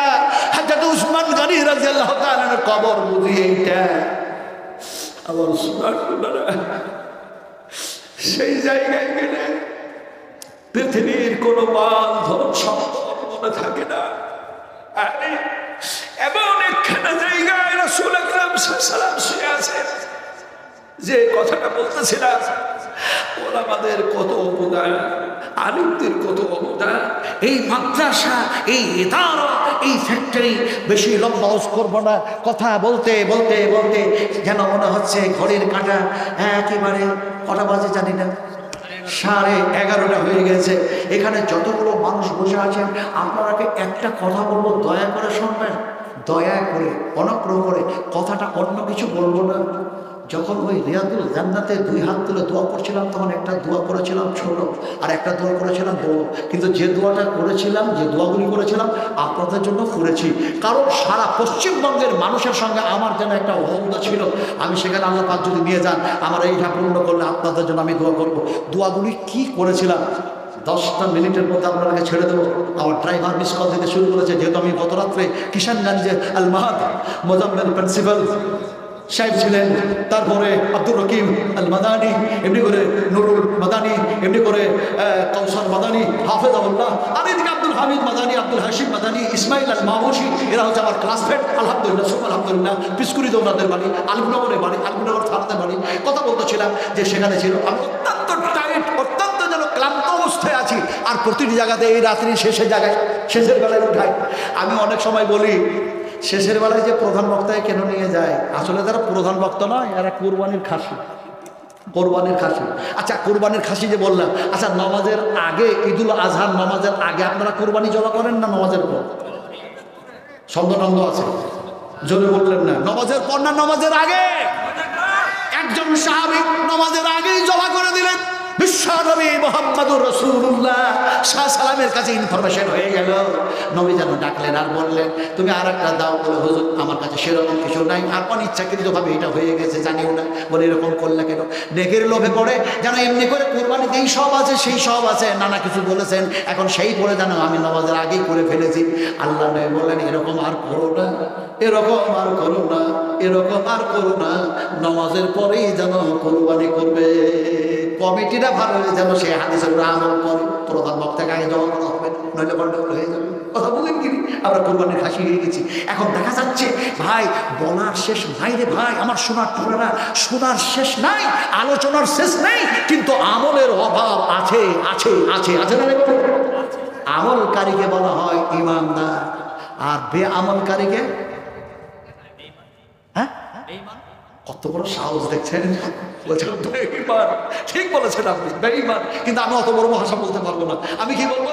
হযরত উসমান গনি রাদিয়াল্লাহু তাআলার কবর বুঝি এইটা। আবার সেই জায়গায় গেলে পৃথিবীর কোনো মাল ধন সম্পদ মনে থাকে না। এমন একখানা জায়গায় রাসূল আকরাম সাল্লাল্লাহু আলাইহি ওয়াসাল্লাম শুয়ে আছেন, যে কথাটা বলতেছিলাম, ওলামাদের কত অবদান, আলিমদের কত অবদান। এই মাদ্রাসা, এই ইদারা, এই ফ্যাক্টরি, বেশি লম্বা করবো না, কথা বলতে বলতে বলতে যেন মনে হচ্ছে ঘড়ির কাঁটা একেবারে কটা বাজে জানি না, 11:30 হয়ে গেছে। এখানে যতগুলো মানুষ বসে আছেন, আপনারাকে একটা কথা বলবো, দয়া করে শুনবেন, দয়া করে অনুগ্রহ করে। কথাটা অন্য কিছু বলবো না। যখন ওই রিয়াদুল জান্নাতে 2 হাত তুলে দোয়া করছিলাম, তখন একটা দোয়া করেছিলাম ছোট, আর একটা দোয়া করেছিলাম বড়। কিন্তু যে দোয়াটা করেছিলাম, যে দোয়াগুলি করেছিলাম, আপনাদের জন্য করেছি। কারণ সারা পশ্চিমবঙ্গের মানুষের সঙ্গে আমার যেন একটা ওয়াদা ছিল, আমি সেখানে আল্লাহ পাক যদি নিয়ে যান, আমার এইটা পূর্ণ করলে আপনাদের জন্য আমি দোয়া করবো। দোয়াগুলি কি করেছিলাম 10টা মিনিটের মধ্যে আপনাকে ছেড়ে দেবো। আমার ড্রাইভার মিস কল দিতে শুরু করেছে, যেহেতু আমি গত রাত্রে কিষানগঞ্জে আল মাহাদ মোজাম্মেল প্রিন্সিপাল সাহেব ছিলেন, তারপরে আব্দুর রকিম আল মাদানি, এমনি করে নুরুল মাদানি, এমনি করে কৌসার মাদানি, হাফেজাউল্লাহ, আর এদিকে আব্দুল হামিদ মাদানি, আব্দুল হাশিম মাদানি, ইসমাইল আল মাহমুশি, এরা হচ্ছে আমার ক্লাসমেট। আলহামদুলিল্লাহ, সুখ আলহামদুলিল্লাহ। পিসকুরি দৌলতের বাড়ি, আলমনগরে বাড়ি, আলমনগর থানাতে বাড়ি। কথা বলতেছিলাম যে সেখানে ছিল। আমি অত্যন্ত টাইট, অত্যন্ত যেন ক্লান্ত অবস্থায় আছি। আর প্রতিটি জায়গাতে এই রাত্রি শেষের জায়গায়, শেষের বেলায় উঠাই। আমি অনেক সময় বলি, শেষের বেলায় যে প্রধান বক্তায় কেন নিয়ে যায়, আসলে তারা প্রধান বক্তা নয়, এরা কুরবানির খাসি, কোরবানির খাসি। আচ্ছা, কোরবানির খাসি যে বললাম, আচ্ছা নামাজের আগে, ঈদুল আজহার নামাজের আগে আপনারা কোরবানি জমা করেন না নামাজের পর? সন্দেহ আছে, জোরে বললেন না। নামাজের পর না নামাজের আগে? একজন সাহাবী নামাজের আগেই জমা করে দিলেন। বিশ্বনবী মুহাম্মদুর রাসূলুল্লাহ সাল্লামের কাছে ইনফরমেশন হয়ে গেল। নবী যেন ডাকলেন আর বললেন, তুমি আর একটা দাও। বলে, হুজুর আমার কাছে সেরকম কিছু নাই, আর অনিচ্ছাকৃতভাবে এটা হয়ে গেছে, জানিও না। বলে, এরকম করলে কেন? নেকের লোভে পড়ে যেন এমনি করে কোরবানিতে এই সব আছে সেই সব আছে, নানা কিছু বলেছেন, এখন সেই করে জানো আমি নামাজের আগেই করে ফেলেছি। আল্লাহ নবী বললেন, এরকম আর করো না, এরকম আর করো না, এরকম আর করো না, নামাজের পরেই যেন কোরবানি করবে। কমিটিটা ভালো হয়ে যেন সে হাদিসের আমল করে, প্রধান বক্তাকে আগে জমা করা হবে, নইলে গন্ডগোল হয়ে যাবে। কথা বলেন কি? আমরা কোরবানির খাসি হয়ে গেছি। এখন দেখা যাচ্ছে ভাই, বলার শেষ নাই রে ভাই, আমার শোনার টোনা, শোনার শেষ নাই, আলোচনার শেষ নেই, কিন্তু আমলের অভাব আছে, আছে, আছে, আছে না? আমলকারীকে বলা হয় ইমানদার, আর বেআমলকারীকে হ্যাঁ, কত বড় সাহস দেখছেন, বলছেন বেঈমান। ঠিক বলেছেন আপনি, বেঈমান। কিন্তু আমি অত বড় ভাষা বলতে পারবো না। আমি কি বলবো?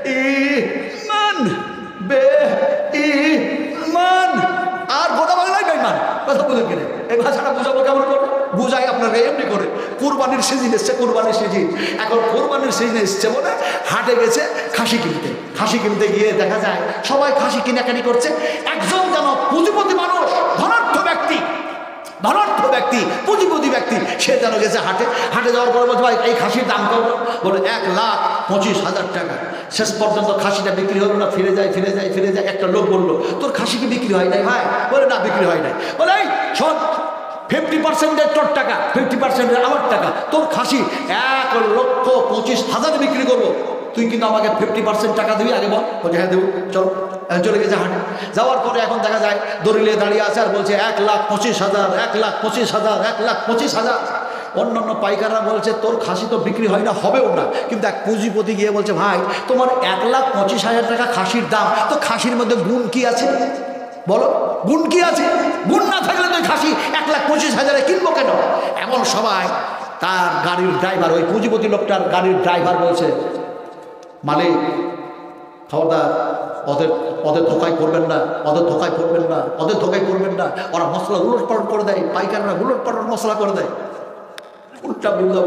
বেঈমান, বেঈমান। আর গোটা বাংলায় বেঈমান। কথা বুঝেন কিনা? এই ভাষাটা বুঝাবো কেমন করে? বুঝাই আপনারা এমনি করে। কোরবানির সিজন এসছে, কোরবানির সিজন। এখন কোরবানির সিজন এসছে বলে হাটে গেছে খাসি কিনতে। খাসি কিনতে গিয়ে দেখা যায় সবাই খাসি কিনাকানি করছে। একজন যেন পুঁজিপতি মানুষ, ধনাঢ্য ব্যক্তি, ধনাঢ্য ব্যক্তি, পুঁজিপতি ব্যক্তি, সে যেন গেছে হাটে। হাটে যাওয়ার পরে বলছে, ভাই এই খাসির দাম কত? বলে 1,25,000 টাকা। শেষ পর্যন্ত খাসিটা বিক্রি হলো না, ফিরে যায়, ফিরে যায়, ফিরে যায়। একটা লোক বললো, তোর খাসি কি বিক্রি হয় নাই ভাই? বলে, না বিক্রি হয় নাই। বলে, এই শোন, 50% তোর টাকা, 50% আমার টাকা, তোর খাসি 1,25,000 বিক্রি করবো, তুই কিন্তু আমাকে 50% টাকা দিবি, আগে বল। বলছে, হ্যাঁ দেবো, চল। চলে গেছে হাটে। যাওয়ার পরে এখন দেখা যায় দলিলে দাঁড়িয়ে আছে আর বলছে 1,25,000, 1,25,000, 1,25,000। অন্যান্য পাইকাররা বলছে, তোর খাসি তো বিক্রি হয় না, হবেও না। কিন্তু এক পুঁজিপতি গিয়ে বলছে, ভাই তোমার 1,25,000 টাকা খাসির দাম, তো খাসির মধ্যে গুণ কি আছে বলো? গুণ কি আছে? গুণ না থাকলে তো খাসি 1,25,000 কিনবো কেন? এমন সবাই তার গাড়ির ড্রাইভার, ওই পুঁজিপতি লোকটার গাড়ির ড্রাইভার বলছে, মালিক খবরদার, ওদের ধোকায় করবেন না, ওদের ধোকায় করবেন না, ওদের ধোকায় করবেন না। ওরা মশলা উলট পালট করে দেয়, পাইকাররা উলট পালট মশলা করে দেয়। উল্টা বুঝলাম,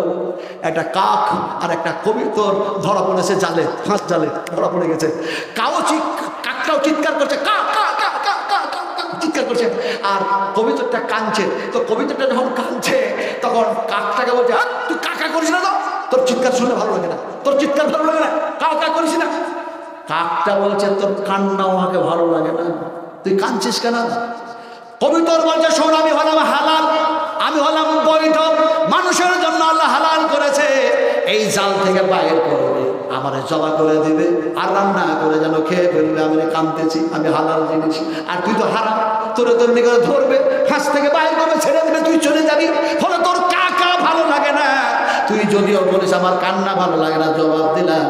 একটা কাক আর একটা কবিতর ধরা পড়েছে জালে, ফাঁস জালে ধরা পড়ে গেছে। কাকটাও চিৎকার করছে, কা কা কা কা কা চিৎকার করছে, আর কবিতরটা কাঁদছে। তো কবিতরটা যখন কাঁদছে, তখন কাকটাকে বলছে, তুই কাকা করিস না, তো তোর চিৎকার শুনে ভালো লাগে না, তোর চিৎকার ভালো লাগে না, কা কা করিস না। কাকটা বলছে, তোর কান্নাও আমাকে ভালো লাগে না, তুই কাঁদছিস কেন? কবিতর বলছে, শোন, আমি হলাম হালাল, আমি হলাম বৈধ, মানুষের জন্য আল্লাহ হালাল করেছে, এই জাল থেকে বাইরে করবে, আমার জমা করে দিবে, আর রান্না করে যেন খেয়ে ফেলবে। আমি কাঁদতেছি, আমি হালাল জিনিস, আর তুই তো হারাম, তোর নিকট ধরবে, হাঁস থেকে বাইরে করবে, ছেড়ে দেবে, তুই চলে যাবি, ফলে তোর কাকা ভালো লাগে না। তুই যদিও বলিস আমার কান্না ভালো লাগে না, জবাব দিলাম।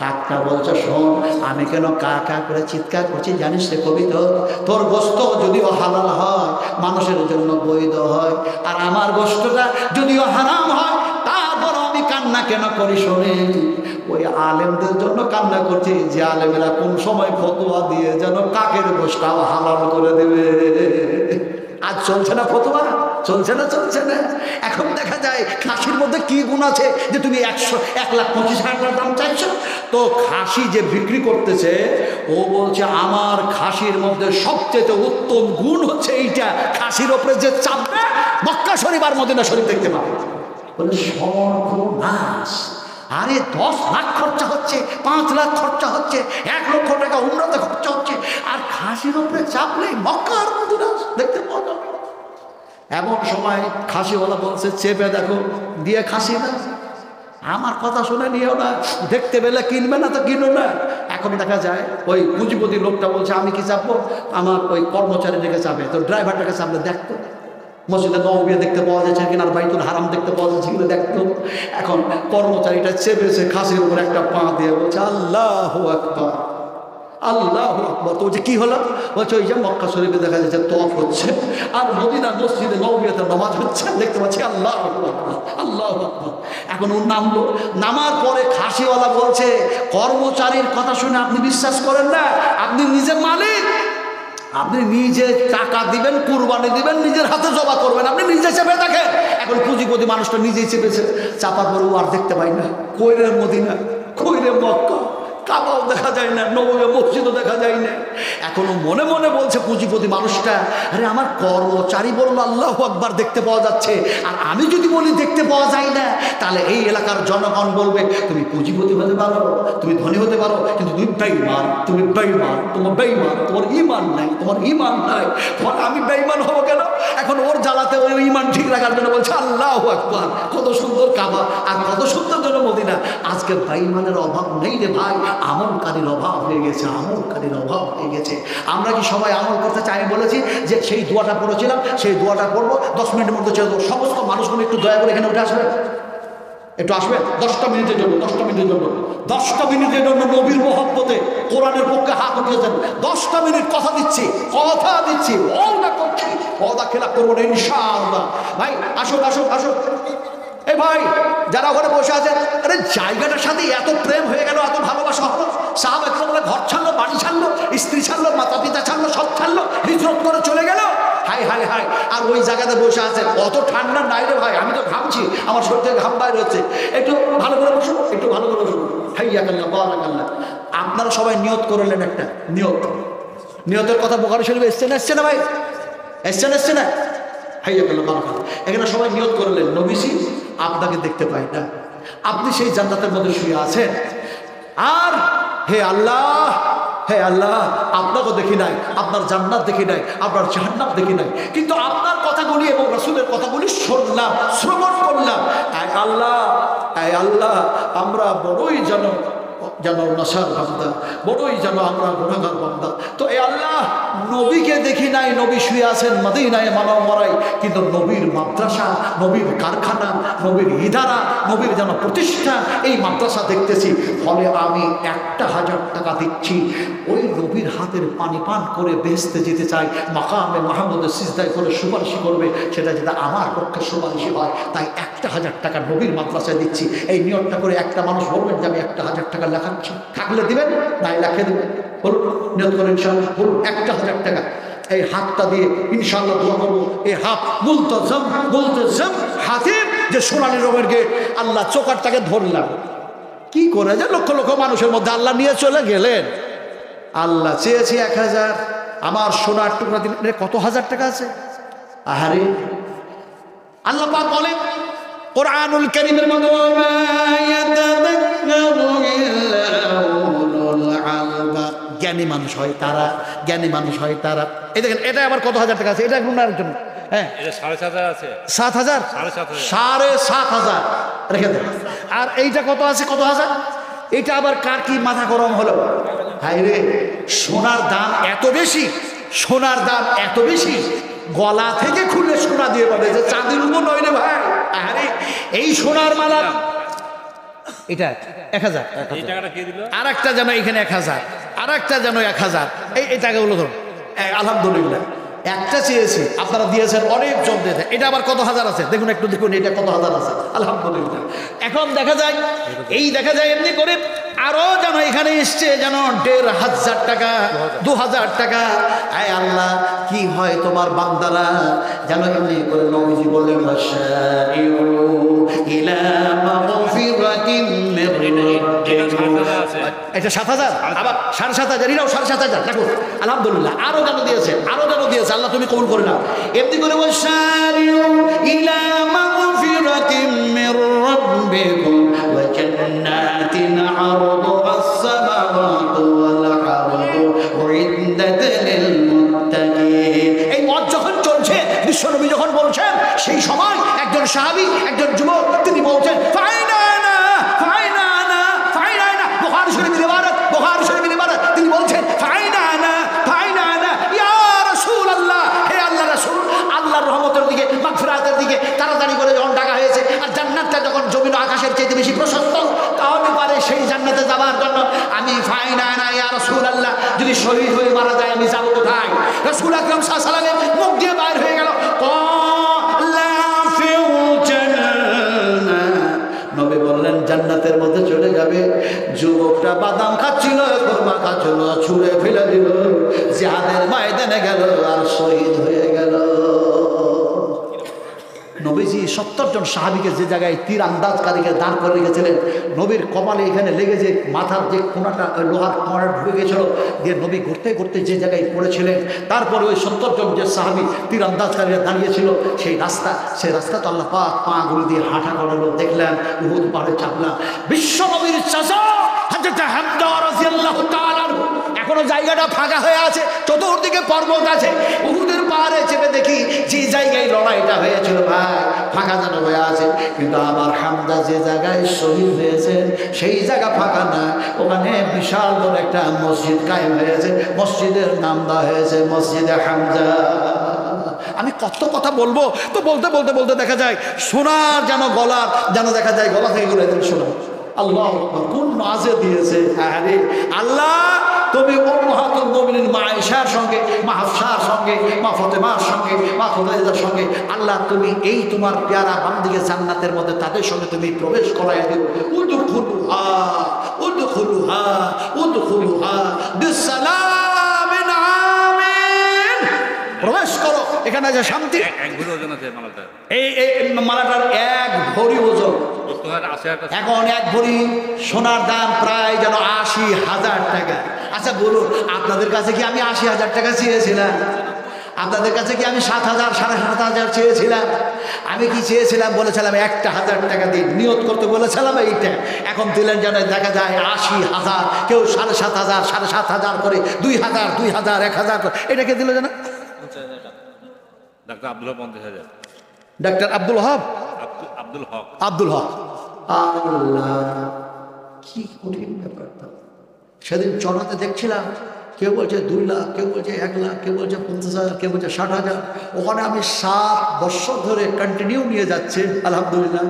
কাকটা বলছে শোন, আমি কেন কা কা করে চিৎকার করছি জানিস রে কবি? তোর গোস্ত যদিও হালাল হয়, মানুষের জন্য বৈধ হয়, আর আমার গোস্তটা যদিও হারাম হয়, তারপর আমি কান্না কেন করি শোনে? ওই আলেমদের জন্য কান্না করছি, যে আলেমেরা কোন সময় ফতোয়া দিয়ে যেন কাকের গোশটাও হালাল করে দেবে। আজ চলছে না ফতোয়া, চলছে না, চলছে না। এখন দেখা যায় খাসির মধ্যে কি গুণ আছে যে তুমি 1,25,000 দাম চাইছো? তো খাসি যে বিক্রি করতেছে ও বলছে আমার খাসির মধ্যে সবচেয়ে উত্তম গুণ হচ্ছে এইটা, খাসির ওপরে যে চাপবে মক্কা শরীফ আর মদিনা শরীফ দেখতে পাবে। বলে সর্বনাশ, আরে 10 লাখ খরচা হচ্ছে, 5 লাখ খরচা হচ্ছে, 1 লক্ষ টাকা উন্নতে খরচা হচ্ছে, আর খাসির উপরে চাপলে মক্কা আর মদিনা দেখতে পাওয়া যাবে। এমন সময় খাসিওয়ালা বলছে চেপে দেখো, দিয়ে খাসি না। আমার কথা শুনে নিও না, দেখতে পেলে কিনবে না তো কিনো না। এখন দেখা যায় ওই পুঁজিপতি লোকটা বলছে আমি কি চাপবো, আমার ওই কর্মচারীটাকে চাপে, তো ড্রাইভারটাকে চাপলে দেখতো মসজিদে নববিয়া দেখতে পাওয়া যাচ্ছে কিনা, আর বাইতুল হারাম দেখতে পাওয়া যাচ্ছে কিনা দেখতো। এখন কর্মচারীটা চেপেছে খাসির উপর একটা পা দিয়ে বলছে আল্লাহু আকবার, আল্লাহু আকবার। তো বলছে কি হলো? বলছে ওই যে মক্কা শরীফে দেখা যাচ্ছে তওয়াফ হচ্ছে, আর মদিনা মসজিদে নববিয়াতে নামাজ হচ্ছে, দেখতে পাচ্ছি আল্লাহু আকবার, আল্লাহু আকবার। এখন ও নামলো, নামার পরে খাসিওয়ালা বলছে কর্মচারীর কথা শুনে আপনি বিশ্বাস করেন না, আপনি নিজে মালিক, আপনি নিজে টাকা দিবেন, কুরবানি দিবেন, নিজের হাতে জবা করবেন, আপনি নিজে চেপে দেখেন। এখন পুঁজিপতি মানুষটা নিজেই চেপেছে, চাপার পরে ও আর দেখতে পাই না, কইরে মদিনা, কইরে মক্কা, কাবাও দেখা যায় না, নববী মসজিদও দেখা যায় না। এখনো মনে মনে বলছে পুঁজিপতি মানুষটা, আরে আমার কর্মচারী বললো আল্লাহু আকবার দেখতে পাওয়া যাচ্ছে, আর আমি যদি বলি দেখতে পাওয়া যায় না, তাহলে এই এলাকার জনগণ বলবে তুমি পুঁজিপতি হতে পারো, তুমি ধনী হতে পারো, কিন্তু তুমি বেঈমান, তুমি বেঈমান, তোমার বেঈমান, তোমার ঈমান নাই, তোমার ঈমান নাই। আমি বেঈমান হবো কেন? এখন ওর জ্বালাতে ওই ঈমান ঠিক রাখার জন্য বলছে আল্লাহু আকবার। কত সুন্দর কাবা আর কত সুন্দর জন্য মদিনা। আজকে বেঈমানের অভাব নেই রে ভাই, আমলকারীর অভাব হয়ে গেছে, আমলকারীর অভাব হয়ে গেছে। আমরা কি সবাই আমল করতে চাই? বলেছি যে সেই দোয়াটা পড়েছিলাম, সেই দোয়াটা পড়বো 10 মিনিটের মধ্যে ছেড়ে দেবো। সমস্ত মানুষগুলো একটু দয়া করে এখানে উঠে আসবে, একটু আসবে 10টা মিনিটের জন্য, 10টা মিনিটের জন্য, 10টা মিনিটের জন্য নবীর মহব্বতে কোরআনের পক্ষে হাত উঠিয়েছেন। 10টা মিনিট কথা দিচ্ছি, কথা দিচ্ছি, ওয়াদা করছি, ওয়াদা খেলাপ করবো না ইনশাআল্লাহ। ভাই আসুন আসুন আসুন। এই ভাই যারা ওখানে বসে আছে, আরে জায়গাটার সাথে এত প্রেম হয়ে গেল, এত ভালোবাসা হলো, সাহাবা একদম ঘর ছাড়লো, বাড়ি ছাড়লো, স্ত্রী ছাড়লো, মাতা পিতা ছাড়লো, সব ছাড়লো, হিজরত করে চলে গেল। হাই হাই হাই, আর ওই জায়গাতে বসে আছে। অত ঠান্ডা নাই রে ভাই, আমি তো ঘামছি, আমার শরীর থেকে ঘাম বাইর হচ্ছে। একটু ভালো করে বসুন, একটু ভালো করে বসুন। হাইয়া কাল্লা বারাকাল্লাহ। আপনারা সবাই নিয়ত করলেন একটা নিয়ত, নিয়তের কথা বুখারী শরীফে এসছে না, এসছে না ভাই, এসছে না, এসছে না? হাইয়া কাল্লা বারাকাল্লাহ। এখানে সবাই নিয়ত করলেন নবীজি আপনাকে দেখতে পাই না, আপনি সেই জান্নাতের মধ্যে শুয়ে আছেন, আর হে আল্লাহ, হে আল্লাহ, আপনাকে দেখি নাই, আপনার জান্নাত দেখি নাই, আপনার জাহান্নাম দেখি নাই, কিন্তু আপনার কথাগুলি এবং রাসূলের কথাগুলি শুনলাম, শ্রবণ করলাম। আয় আল্লাহ, আয় আল্লাহ, আমরা বড়ই যেন নশার বান্দা, বড়ই যেন আমরা গুনাহগার বান্দা। তো এ আল্লাহ, নবীকে দেখি নাই, নবী শুয়ে আছেন মদিনায় মানব মরাই, কিন্তু নবীর মাদ্রাসা, নবীর কারখানা, নবীর ইদারা, নবীর যেন প্রতিষ্ঠান, এই মাদ্রাসা দেখতেছি। ফলে আমি 1,000 টাকা দিচ্ছি, ওই নবীর হাতের পানি পান করে বেহেশতে যেতে চাই, মাকামে মাহমুদের সিজদায় করে সুপারিশি করবে, সেটা যেটা আমার পক্ষে সুপারিশি হয়। তাই 1,000 টাকা নবীর মাদ্রাসায় দিচ্ছি। এই নিয়তটা করে একটা মানুষ বলবেন যে আমি 1,000 টাকা লেখাচ্ছি, থাকলে দিবেন, নাই লেখে দেবেন। বলুন নিয়ত করে ইনশাআল্লাহ, বলুন 1,000 টাকা। এই হাতটা দিয়ে ইনশাআল্লাহ দোয়া করবো। এই হাত মুলতাজাম, মুলতাজাম হাতিম, যে সোনালী রঙের গেট, আল্লাহ চোকারটাকে ধরলাম। কি করে যে লক্ষ লক্ষ মানুষের মধ্যে আল্লাহ নিয়ে চলে গেলেন। আল্লাহ চেয়েছি 1,000, আমার সোনার টুকরা দিলেন। কত হাজার টাকা আছে? আহারে, আল্লাহ পাক বলেন কোরআনুল কারীমের মধ্যে, জ্ঞানী মানুষ হয় তারা, জ্ঞানী মানুষ হয় তারা। এই দেখেন, এটা আবার কত হাজার টাকা আছে? এটা গুনার জন্য, হ্যাঁ 7,500 আছে, 7,000, 7,500 রেখে দেন। আর এইটা কত আছে? কত হাজার? এটা আবার কার কি মাথা গরম হলো? হায় রে, সোনার দাম এত বেশি, সোনার দাম এত বেশি, গলা থেকে খুলে সোনা দিয়ে বলে যে চাঁদের উপর নয় রে ভাই। আরে এই সোনার মালা এটা 1000, আর একটা যেন এখানে 1000, আর একটা যেন 1000, এই টাকাগুলো ধরুন। আলহামদুলিল্লাহ একটা চেয়েছি, আপনারা দিয়েছেন, অনেক জন দিয়েছে। এটা আবার কত হাজার আছে দেখুন, একটু দেখুন এটা কত হাজার আছে। আলহামদুলিল্লাহ। এখন দেখা যায় এমনি করে আরো যেন এখানে এসছে যেন 1500 টাকা, 2000 টাকা। আয় আল্লাহ, কি হয় তোমার বান্দারা যেন এমনি করে নবীজি বললেন এটা 7000, আবার 7500, এটাও 7500। দেখো আলহামদুলিল্লাহ আরো যেন দিয়েছে, আরো যেন দিয়েছে। আল্লাহ তুমি কবুল করে নাও। এমনি করে ওয়াশারিউ ইলা মাগফিরাতিন মির রাব্বিকুম ওয়া জান্নাতিন আরদুহাস সামাওয়াতু ওয়াল আরদু উইদ্দাত লিল মুত্তাকিন। এই মত যখন চলছে, বিশ্বনবী যখন বলছেন, সেই সময় একজন সাহাবী, একজন যুবক, তিনি বলছেন ফাইনানা ফাইনানা ফাইনানা, বুখারী শরীফের ইবারত, বুখারী শরীফের ইবারত। তিনি বলছেন ফাইনানা ফাইনানা ইয়া রাসূলুল্লাহ, হে আল্লাহর রাসূল, আল্লাহর রহমতের দিকে, মাগফিরাতের দিকে তাড়াতাড়ি করে যখন ডাকা হয়েছে, আর জান্নাতটা যখন জমিন ও আকাশের চাইতে বেশি প্রশস্ত, তাহলে পারে সেই জান্নাতে যাওয়ার জন্য আমি ফাইনানা ইয়া রাসূলুল্লাহ, যদি শহীদ হয়ে মারা যায় আমি যাব কোথায়? রাসূল আকরাম সাল্লাল্লাহু আলাইহি ওয়াসাল্লামের মুখ দিয়ে বাইর হয়ে গেল নবী বললেন জান্নাতের মধ্যে চলে যাবে। যুবকটা বাদাম খাচ্ছিল, কোরমা খাচ্ছিল, ছুঁড়ে ফেলে দিল, জিহাদের ময়দানে গেল আর শহীদ হয়ে গেল। নবীজি 70 জন সাহাবীকে যে জায়গায় তীর আন্দাজকারীকে দাঁড় করে রেখেছিলেন, নবীর কপালে এখানে লেগে যে মাথার যে কোনাটা, লোহার কোনাটা ঢুকে গেছিল, দিয়ে নবী ঘুরতে ঘুরতে যে জায়গায় পড়েছিলেন, তারপরে ওই 70 জন যে সাহাবী তীর আন্দাজকারীরা দাঁড়িয়েছিল, সেই রাস্তা তো আল্লাহ পাক পাগুলো দিয়ে হাঁটা করালো। দেখলেন উহুদ পাহাড়ে চাপলাম, বিশ্ব নবীর চাচা হযরত হামজা রাদিয়াল্লাহু তাআলা এখনো জায়গাটা ফাঁকা হয়ে আছে, চতুর্দিকে পর্বত আছে। উহুদের পাহাড়ে চেপে দেখি যে জায়গায় লড়াইটা হয়েছিল ভাই ফাঁকা যেন হয়ে আছে, কিন্তু আমার হামজা যে জায়গায় শহীদ হয়েছেন সেই জায়গা ফাঁকা না, ওখানে বিশাল বড় একটা মসজিদ কায়েম হয়েছে, মসজিদের নাম দেওয়া হয়েছে মসজিদে হামজা। আমি কত কথা বলবো, তো বলতে বলতে বলতে দেখা যায় সোনার যেন গলার যেন দেখা যায় গলা থেকে গলে শোনা। আল্লাহ কোন মাঝে দিয়েছে। আরে আল্লাহ, তুমি উম্মাহাতুল মুমিনিন মা আয়েশার সঙ্গে, মা হাফসার সঙ্গে, মা ফাতেমার সঙ্গে, মা খুদাইজার সঙ্গে, আল্লাহ তুমি এই তোমার প্যারা বান্দিকে জান্নাতের মধ্যে তাদের সঙ্গে তুমি প্রবেশ করাইয়া দিও। উদখুলুহা উদখুলুহা উদখুলুহা বিসসালামিন আমিন। প্রবেশ করো, এখানে যে শান্তি। এই মালাটার 1 ভরি ওজন। এখন 1 ভরি সোনার দাম প্রায় যেন 80,000 টাকা। আচ্ছা বলুন, আপনাদের কাছে কি আমি 80,000 টাকা চেয়েছিলাম? আপনাদের কাছে কি আমি 7,000 7,500 চেয়েছিলাম? আমি কি চেয়েছিলাম? বলেছিলাম 1,000 টাকা দিন, নিয়ত করতে বলেছিলাম এইটা। এখন দিলেন যেন দেখা যায় 80,000, কেউ 7,500 7,500 করে, 2,000 2,000 1,000 করে। এটাকে দিল যেন ডাক্তার আব্দুল হক 50,000। ডাক্তার আব্দুল হক, আব্দুল হক। আল্লাহ, কি কঠিন ব্যাপারটা। সেদিন চড়াতে দেখছিলাম, কেউ বলছে 2 লাখ, কেউ বলছে 1 লাখ, কেউ বলছে 50,000, কেউ বলছে 60,000। ওখানে আমি 7 বছর ধরে কন্টিনিউ নিয়ে যাচ্ছে, আলহামদুলিল্লাহ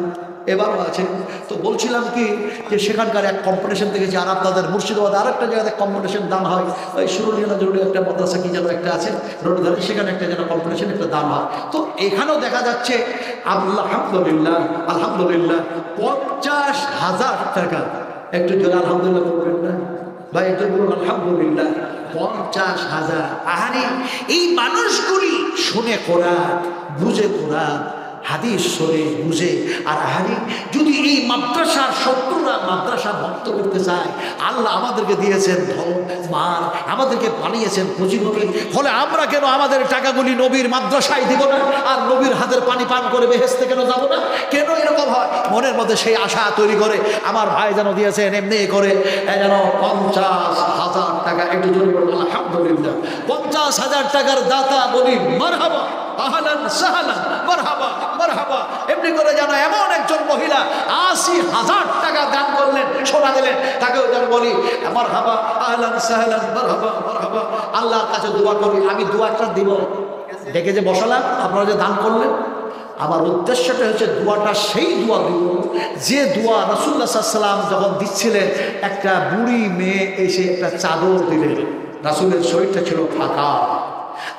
এবারও আছে। তো বলছিলাম কি যে সেখানকার এক কম্পিটিশন দেখেছি, আর আপনাদের মুর্শিদাবাদে আরেকটা জায়গাতে কম্পিটিশন দান হয়, ওই সুরুলিয়ানা জরুরি একটা মাদ্রাসা কি যেন একটা আছে রোড ধরে, সেখানে একটা যেন কম্পিটিশন একটা দান হয়। তো এখানেও দেখা যাচ্ছে আলহামদুলিল্লাহ আলহামদুলিল্লাহ 50,000 টাকা। একটু জোরে আলহামদুলিল্লাহ করবেন না ভাই, একটু বলুন আলহামদুলিল্লাহ। 50,000। আহারে, এই মানুষগুলি শুনে কোরআন, বুঝে কোরআন, হাদিস শরীফ বুঝে। আর আহারে, যদি এই মাদ্রাসার শত্রুরা মাদ্রাসা ভক্ত করতে চায়, আল্লাহ আমাদেরকে দিয়েছেন ধন মাল, আমাদেরকে বানিয়েছেন পুঁজিপতি, ফলে আমরা কেন আমাদের টাকাগুলি নবীর মাদ্রাসায় দিব না? আর নবীর হাতের পানি পান করে বেহেশতে কেন যাব না? কেন এরকম হয়? মনের মধ্যে সেই আশা তৈরি করে আমার ভাই যেন দিয়েছেন এমনি করে যেন 50,000 টাকা। একটু জোরে বলুন আলহামদুলিল্লাহ। 50,000 টাকার দাতা বলি মারহাবা। আহলান সাহলান মারহাবা মারহাবা। এমনি করে যেন এমন একজন মহিলা ৮০,০০০ টাকা দান করলেন, সোনা দিলেন, তাকেও যেন বলি মারহাবা আহলান সাহলান মারহাবা মারহাবা। আল্লাহর কাছে দোয়া করি। আমি দোয়াটা দিব ডেকে যে বসালাম, আপনারা যে দান করলেন, আমার উদ্দেশ্যটা হচ্ছে দোয়াটা সেই দোয়া দিব যে দোয়া রাসূলুল্লাহ সাল্লাল্লাহু আলাইহি ওয়াসাল্লাম যখন দিচ্ছিলেন, একটা বুড়ি মেয়ে এসে একটা চাদর দিলেন, রাসূলের শরীরটা ছিল ফাঁকা।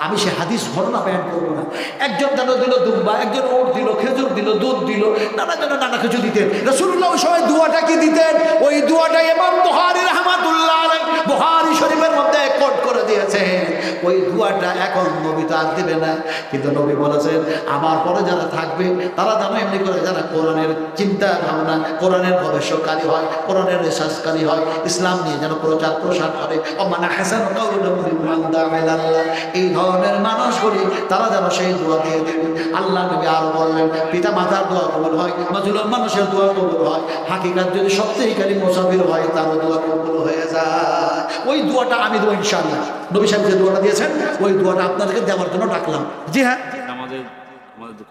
আমি সে হাদিস ঘটনা বয়ান করবো না। একজন যেন দিল দুম্বা, একজন ওট দিল, খেজুর দিল, দুধ দিল, নানা জন নানা কিছু দিতেন। রাসূলুল্লাহ ওই সময় দোয়াটা কি দিতেন? ওই দোয়াটা ইমাম বুখারী রাহমাতুল্লাহ আলাইহি বুখারী শরীফের মধ্যে কোট করে দিয়েছেন। ওই দোয়াটা এখন নবী তো আর দেবে না, কিন্তু নবী বলেছেন আমার পরে যারা থাকবে তারা যেন এমনি করে যারা কোরআনের চিন্তা ভাবনা, কোরআনের গবেষণাকারী হয়, কোরআনের রিসার্চকারী হয়, ইসলাম নিয়ে যেন প্রচার প্রসার করে। ওমানা হাসান কাউলুহু মিম্মান দাআ ইলাল্লাহ, এই ধরনের মানুষগুলি তারা যেন সেই দোয়া দিয়ে দেবে। আল্লাহ নবী আর বললেন পিতা মাতার দোয়া কবুল হয়, মাজলুম মানুষের দোয়া কবুল হয়, হাকিকাত যদি সত্যিকারী মুসাফির হয় তার দোয়া কবুল হয়ে যায়। ওই দোয়াটা আমি দেবো ইনশাআল্লাহ। নবী সাহেব যে দোয়াটা দিয়েছেন ওই দোয়াটা আপনাদেরকে দেওয়ার জন্য ডাকলাম। জি হ্যাঁ, আমাদের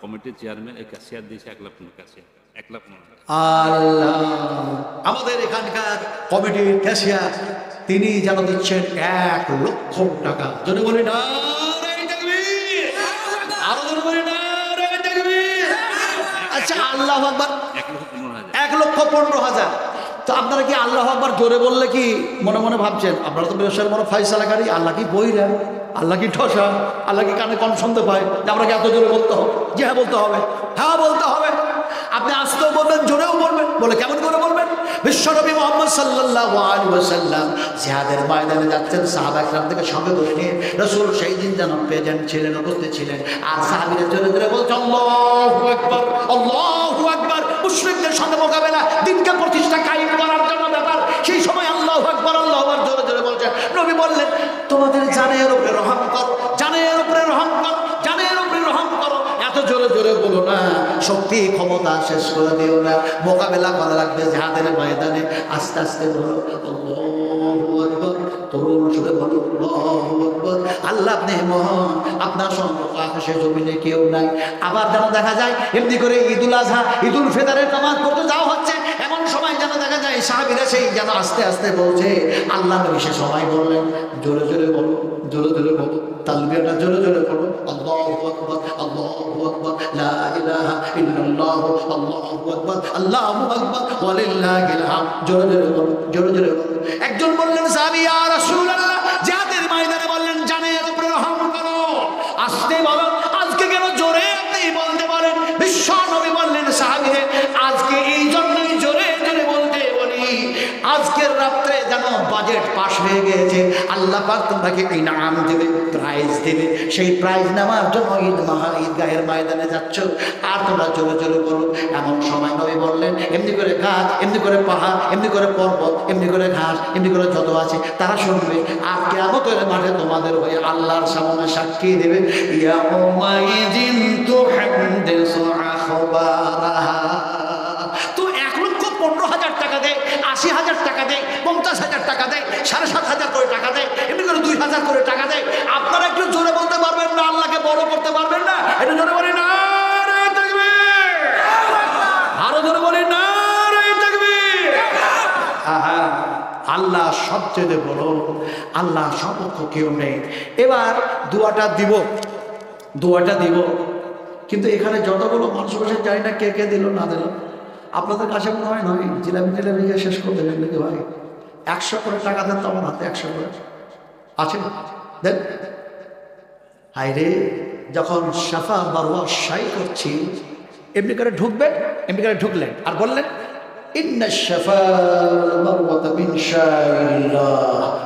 কমিটির চেয়ারম্যান এই ক্যাশিয়ার দিয়েছে 1 লাখ ক্যাশিয়ার 1 লাখ। আল্লাহ, আমাদের এখানকার কমিটির ক্যাশিয়ার তিনি যেন দিচ্ছেন 1 লক্ষ টাকা। যদি বলি না আরো যদি বলি না। আচ্ছা, আল্লাহু আকবার। 1,15,000। তো আপনারা কি আল্লাহু আকবার জোরে বললে কি মনে মনে ভাবছেন আপনারা তো ব্যবসার বড় ফয়সালাকারী, আল্লাহ কি বইরা, আল্লাহ কি ঠসা, আল্লাহ কি কানে কম শুনতে পায় যে আমরা কি এত জোরে বলতে হবে? যে হ্যাঁ বলতে হবে, হ্যাঁ বলতে হবে। আপনি আস্তেও বলবেন, জোরেও বলবেন। বলে কেমন করে বলবেন? বিশ্বনবী মুহাম্মদ সাল্লাল্লাহু আলাইহি ওয়াসাল্লাম জিহাদের ময়দানে যাচ্ছেন, সাহাবা একরাম থেকে সঙ্গে করে নিয়ে। রাসূল সেই দিন যেন প্রেজেন্ট ছিলেন, উপস্থিত ছিলেন। আর সাহাবীরা জোরে জোরে বলছে আল্লাহু আকবার, আল্লাহু আকবার। মুশরিকদের সঙ্গে মোকাবেলা, দিনকে প্রতিষ্ঠা কায়েম করার জন্য ব্যাপার। সেই সময় আল্লাহু আকবার, আল্লাহু আকবার জোরে জোরে বলছেন। নবী বললেন তোমাদের জানের উপরে রহম কর, জানের উপরে রহম কর, জানের উপরে রহম করো। এত জোরে জোরে বলো না, শক্তি ক্ষমতা শেষ করে দিও না। মোকাবেলা করা লাগবে জিহাদের ময়দানে। আস্তে আস্তে বলো আল্লাহু আকবার, তরুণ সুরে বলো আল্লাহু আকবার। আল্লাহ আপনি মহান, আপনার সম্পর্ক আকাশে জমিনে কেউ নাই। আবার যেন দেখা যায় এমনি করে ঈদুল আজহা, ঈদুল ফিতরের নামাজ পড়তে যাওয়া হচ্ছে, এমন সময় যেন দেখা যায় সাহাবীরা সেই যেন আস্তে আস্তে বলছে। আল্লাহ নবী সে সবাই বললেন জোরে জোরে বলো, জোরে জোরে বলো, তালবিয়াটা জোরে জোরে পড়ো। আল্লাহু আকবার, আল্লাহু আকবার, লা ইলাহা ইল্লাল্লাহ, আল্লাহু আকবার, আল্লাহু আকবার, ওয়া লিল্লাহিল হামদ। জোরে জোরে বলো, জোরে জোরে বলো। একজন বললেন সাহাবী ইয়া রাসূলুল্লাহ, জিহাদের ময়দানে বললেন জানের উপরে রহম করো। আস্তে বলো, আজকে কেন জোরে আপনি বলতে বলেন? বিশ্ব নবী বললেন সাহাবীরে আজকে এই জন্যই জোরে জোরে বলতে বলি, আজকের রাত্রে যেন বাজেট পাস হয়ে গিয়েছে, আল্লাহ পাক তোমাকে ইনাম দেবে, প্রাইজ দেবে। সেই প্রাইজ নেওয়ার জন্য ঈদগাহের ময়দানে যাচ্ছ, আর তোমরা জোরে জোরে বলো। এমন সময় নবী বললেন এমনি করে গাছ, এমনি করে পাহাড়, এমনি করে পর্বত, এমনি করে ঘাস, এমনি করে যত আছে তারা শুনবে। আর কিয়ামতের মাঠে তোমাদের হয়ে আল্লাহর সামনে সাক্ষী দেবে। ইয়াউমাইযিন তুহাদ্দিসু আখবারাহা। তো 1,15,000 টাকা দেয়, 80,000 টাকা দেয়, 50,000 টাকা দেয়, 7,500 করে টাকা দেয়, এমনি করে 2,000 করে টাকা দেয়। আপনারা একটু জোরে বলতে পারবেন না? আল্লাহকে বড় করতে পারবেন না? একটু জোরে বলি না রে তাকবীর, আরো জোরে বলি না রে তাকবীর। আহা, আল্লাহ সবচেয়ে বড়, আল্লাহ সমকক্ষ কেউ নেই। এবার দোয়াটা দিব, দোয়াটা দিব। কিন্তু এখানে যতগুলো মানুষ বসে জানি না কে কে দিল না দিল। আপনাদের কাছে মনে হয় নয় জিলাপি জিলাপি শেষ করে দেবেন নাকি ভাই? 100 করে টাকা দেন তো আমার হাতে, 100 করে আছে দেন। হাই রে, যখন সাফা মারওয়া সাই করছি এমনি করে ঢুকবেন, এমনি করে ঢুকলেন আর বললেন ইন্না সাফা ওয়াল মারওয়াতা মিন শাইরিল্লাহ